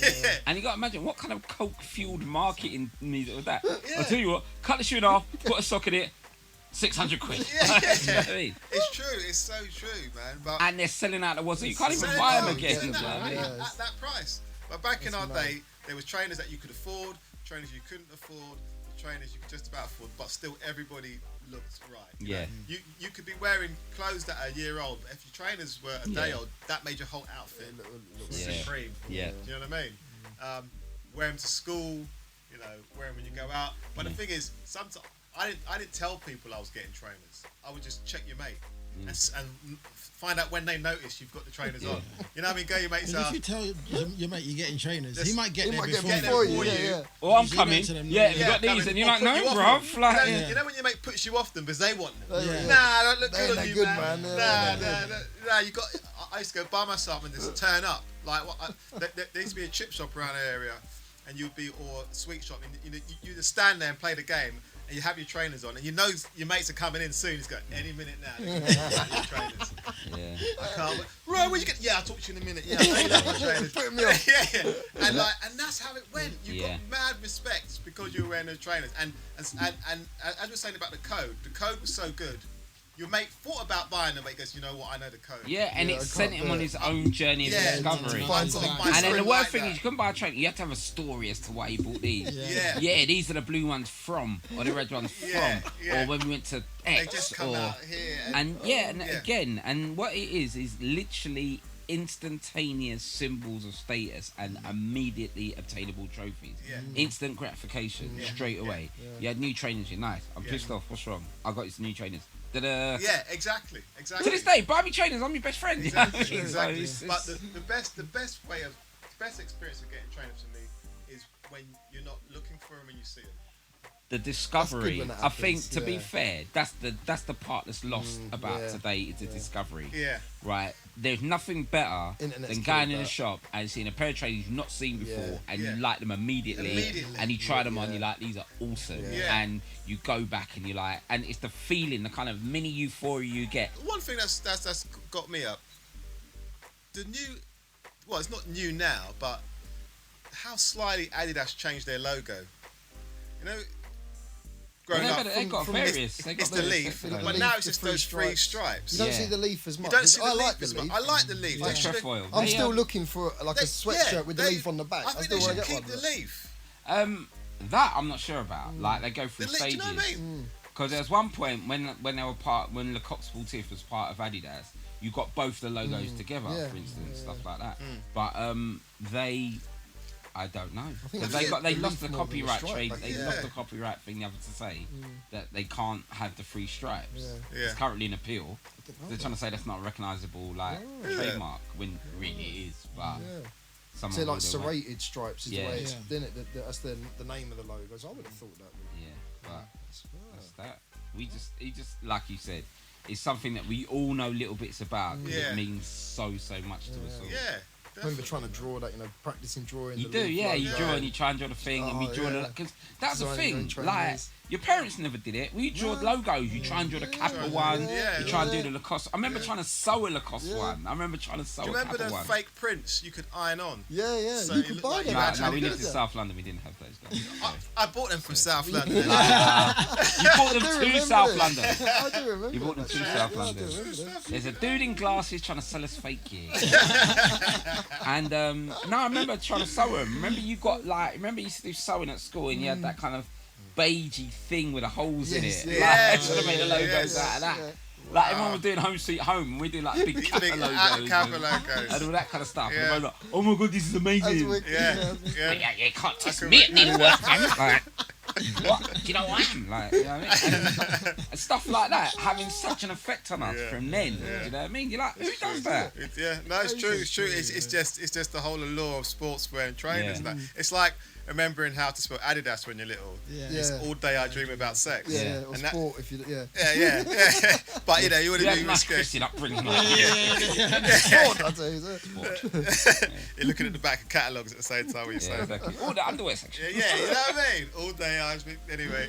Yeah. And you got to imagine what kind of coke-fueled marketing needed with that. I'll tell you what, cut the shoe in half, put a sock in it, 600 quid. You know what I mean? It's true. It's so true, man. But and they're selling out the wazoo. You can't even buy them again. At that price. But back in our day, there was trainers that you could afford, trainers you couldn't afford, trainers you could just about afford, but still everybody looked right. You know? You could be wearing clothes that are a year old, but if your trainers were a day old, that made your whole outfit look supreme. Yeah. Do you know what I mean? Wear them to school, you know, wear them when you go out. But the thing is, sometimes I didn't tell people I was getting trainers. I would just check your mate and find out when they notice you've got the trainers on. You know what I mean? Go your mates out. If you tell your mate you're getting trainers, he might get there before you. Or I'm coming. Yeah, you got these, and you're like, "No, bro." You know when your mate puts you off them because they want them. Nah, don't look good on you, man. Nah. You got. I used to go by myself and just turn up. Like there used to be a chip shop around the area, and or a sweet shop, and you just stand there and play the game. And you have your trainers on, and you know your mates are coming in soon. He's got any minute now. Your trainers. Yeah. I can't. Right, where you get? Yeah, I'll talk to you in a minute. Yeah, I know you love my trainers. Put me on. Yeah. And that's how it went. You got mad respect because you were wearing those trainers. And as we were saying about the code was so good your mate thought about buying them, but he goes, you know what, I know the code. Yeah, and it sent him on his own journey of discovery. And then the worst thing is, you couldn't buy a trainer. You have to have a story as to why he bought these. Yeah, these are the blue ones from, or the red ones from, or when we went to X. They just come out here. Again, and what it is literally instantaneous symbols of status and immediately obtainable trophies. Instant gratification straight away. You had new trainers, you're nice. I'm pissed off. What's wrong? I got these new trainers. Ta-da. Yeah, exactly. To this day, buy me trainers. I'm your best friend. Exactly. But the best experience of getting trainers for me is when you're not looking for them and you see them. The discovery. I think, to be fair, that's the part that's lost about today is the discovery. Yeah. Right. There's nothing better than going in a shop and seeing a pair of trainers you've not seen before and you like them immediately. And you try them on, you're like, these are awesome. And you go back and you're like, and it's the feeling, the kind of mini euphoria you get. One thing that's got me up, the new, well, it's not new now, but how slightly Adidas changed their logo. You know, growing up, they got various. It's the leaf, but now it's just those three stripes. You don't see the leaf as much. You don't see the leaf as much. I like the leaf. Like trefoil. I'm still looking for like a sweatshirt with the leaf on the back. I think they should keep the leaf. That I'm not sure about. Like they go through stages. Do you know what I mean? Because there's one point when they were when Lecoq Sportif was part of Adidas, you got both the logos together, for instance, stuff like that. But I don't know, because they lost the copyright trade. They lost the copyright thing the other to say that they can't have the three stripes. It's currently in appeal. They're trying to say that's not a recognisable trademark when really it is. But so like serrated stripes is the way it's that's the name of the logos. I would have thought that. But that's that. It just like you said, it's something that we all know little bits about. It means so much to us all. I remember trying to draw that, practicing drawing. You do, you draw and you try and draw the thing, and we draw because that's the thing. Like your parents never did it. We drew logos. You try and draw the Kappa one. You try and do the Lacoste. I remember trying to sew a Lacoste one. I remember trying to sew a Kappa one. Do you remember the fake prints you could iron on? Yeah. So you could buy them. No, we lived in South London. We didn't have those guys. I bought them from South London. You bought them to South London. I do remember. You bought them to South London. There's a dude in glasses trying to sell us fake gear. And I remember trying to sew them. Remember you used to do sewing at school and you had that kind of beigey thing with the holes in it. Trying to make the logos out of that. Like everyone was doing Home Sweet Home and we do like big Kappa logos and all that kind of stuff. And everyone like, oh my god, this is amazing. You can't test me, it didn't work. What? Do you know what I am? Like, you know what I mean? And stuff like that having such an effect on us from then. Do you know what I mean? You're like, who does that? It's true. It's true. It's just the whole allure of sportswear and trainers. It's like remembering how to spell Adidas when you're little. It's all day I dream about sex. Or sport if you. But you would have been nice Christian upbringing. Sport, I'd say. You're looking at the back of catalogues at the same time when you're saying. Exactly. All the underwear section. You know what I mean? All day I dream. Anyway.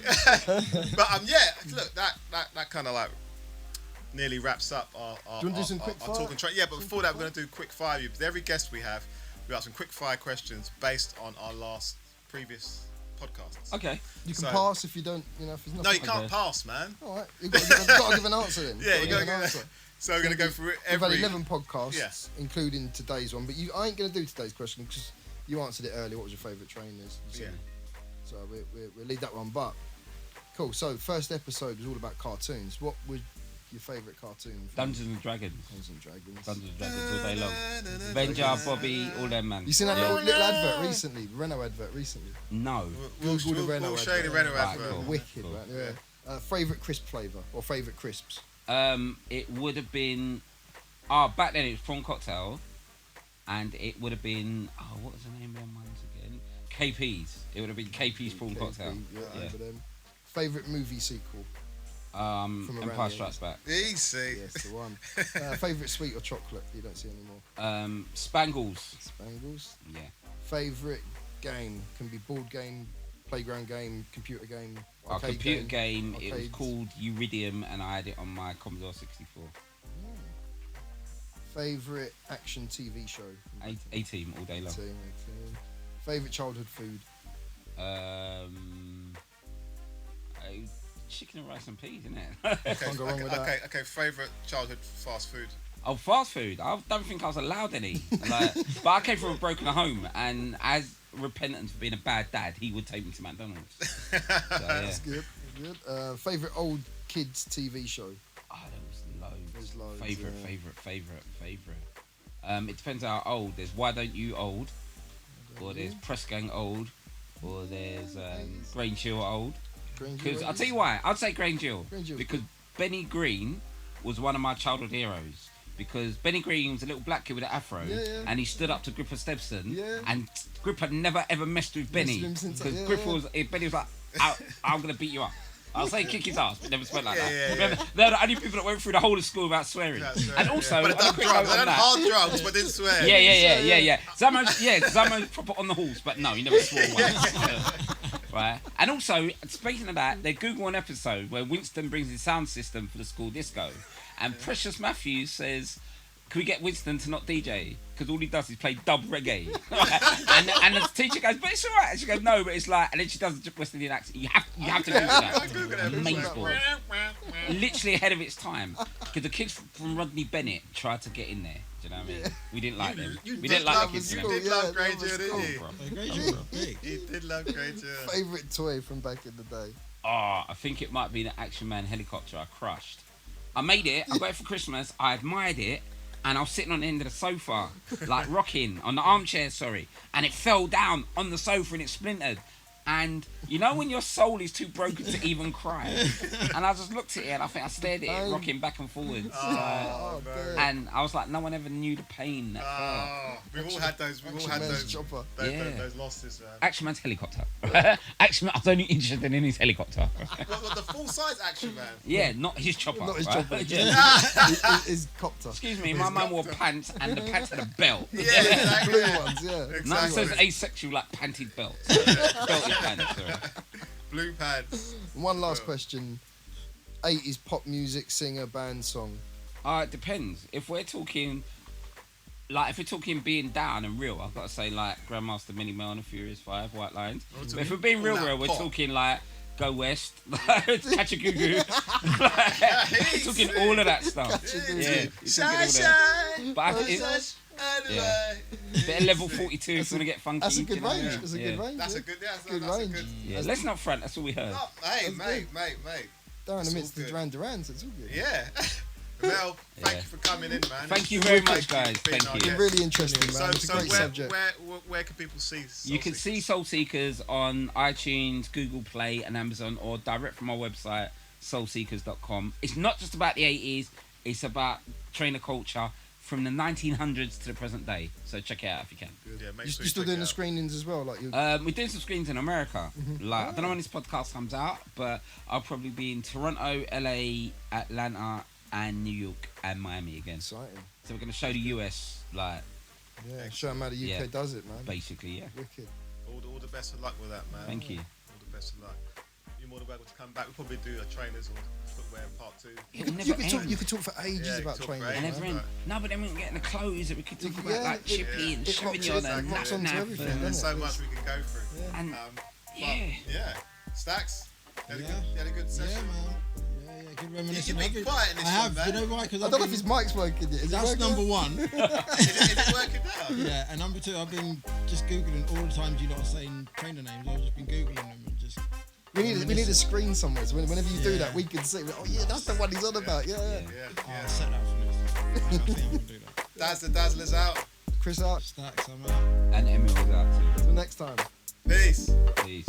But look, that kind of like nearly wraps up our do you want to do some quick fire? Talking but before that we're going to do quick fire. With every guest we have, we got some quick fire questions based on our previous podcasts. Okay. You can pass if you don't, if it's not. No, you can't pass, man. All right. You've got to give an answer then. You got to give an answer. So we're going to go through every... We've had 11 podcasts, including today's one, but I ain't going to do today's question because you answered it earlier. What was your favourite trainers? So we'll leave that one. But, cool. So, first episode was all about cartoons. What was your favourite cartoon? Dungeons and Dragons. Dungeons and Dragons all day long. Avenger, Bobby, all them, man. You seen that little advert recently? Renault advert recently? No. We'll show the Renault advert. Cool. Wicked, cool. Right? Yeah. Favourite crisp flavour or favourite crisps? It would have been... back then it was prawn cocktail. And it would have been... what was the name of them ones again? KP's. It would have been KP's prawn cocktail. Favourite movie sequel? Empire Strikes Back. Easy. Yes, the one. Favourite sweet or chocolate you don't see anymore? Spangles. Spangles? Yeah. Favourite game? Can be board game, playground game, computer game, computer game. It was called Uridium and I had it on my Commodore 64. Favourite action TV show? A-Team all day long. Favourite childhood food? chicken and rice and peas, isn't it? Okay. Favorite childhood fast food. Oh, fast food. I don't think I was allowed any. But I came from a broken home, and as repentance for being a bad dad, he would take me to McDonald's. So, yeah. That's good. Favorite old kids TV show. Oh, there was loads. Favorite. It depends how old. There's Why Don't You Old, or there's Press Gang Old, or there's Grange Hill Old. Because I'll tell you why. I'd say Grange Hill because Benny Green was one of my childhood heroes. Because Benny Green was a little black kid with an afro, and he stood up to Gripper Stepson, and Gripper never ever messed with Benny because Benny was like, "I'm gonna beat you up." I'll say kick his ass, but never spoke like that. Remember, they're the only people that went through the whole of school without swearing. And also, but they done hard drugs, but didn't swear. Yeah. Zamo's proper on the horse, but no, he never swore once. Right, and also speaking of that, they Google an episode where Winston brings his sound system for the school disco. And Precious Matthews says, "Can we get Winston to not DJ? Because all he does is play dub reggae." and the teacher goes, "But it's all right." And she goes, "No, but it's like..." And then she does the West Indian accent. You have to Google that. Amazing. Literally ahead of its time. Because the kids from Rodney Bennett tried to get in there. Do you know what I mean? We didn't like them. We didn't like the kids. You did love Grange Hill, didn't you? You did love Grange Hill. Favourite toy from back in the day? Oh, I think it might be the Action Man helicopter I crushed. I made it, I got it for Christmas, I admired it, and I was sitting on the end of the sofa, like rocking, on the armchair, and it fell down on the sofa and it splintered. And you know when your soul is too broken to even cry? And I just looked at it and I think I stared at it, rocking back and forwards. And I was like, no one ever knew the pain that felt. We've all had those those losses, man. Action Man's helicopter. Action Man, I was only interested in his helicopter. What, the full-size Action Man? Yeah, not his chopper. Not his chopper. His copter. Excuse me, my mum wore pants and the pants had a belt. Yeah, exactly. Blue ones, Exactly. None says asexual like panted belts. Belted pants, sorry. Blue pants. One last question. 80s pop music, singer, band, song. It depends. If we're talking being down and real, I've got to say like Grandmaster Minnie Mel and the Furious 5, White Lines. But if we're being real, we're talking like Go West, Catch a Goo Goo, talking all of that stuff. Shine, but I think bit of level 42 if you want to get funky. That's a good range. That's a good range. That's a good range. Yeah, let's not front. That's all we heard. Hey, mate. Down in the midst of Duran Duran's, it's all good. Yeah. Mel, thank you for coming in, man. Thank you very much, guys. Thank you. It's been really interesting, man. It's a great subject. Where can people see Soul You can see Soul Seekers on iTunes, Google Play and Amazon, or direct from our website, soulseekers.com. It's not just about the 80s, it's about trainer culture from the 1900s to the present day. So check it out if you can. Good. Yeah, you're still doing the screenings as well? Like we're doing some screenings in America. I don't know when this podcast comes out, but I'll probably be in Toronto, LA, Atlanta, and New York and Miami again. Exciting. So we're going to show the US, show them how the UK does it, man. Basically, yeah. Wicked. All the best of luck with that, man. Thank you. All the best of luck. You're more than welcome to come back. We'll probably do a trainers or footwear part 2. You could talk for ages about training. No, but then we can get in the clothes that we could talk about, like chippy and shoving you on and knocks onto everything. There's so much we can go through. Yeah. Stacks, you had a good session. Yeah, man. Good reminiscing. You've been quiet in this I have, one, man. you know why? Because I don't know if his mic's working yet. That's number one. Is it working now? Yeah, and number 2, I've been just Googling all the times you lot are saying trainer names. I've just been Googling them and just... We need a screen somewhere, so whenever you do that, we can see, oh yeah, that's the one he's on about, yeah. I'll set that for next time. I think I'm going to do that. Daz the Dazzler's out. Chris out. Stacks, I'm out. And Emil was out too. Till next time. Peace. Peace.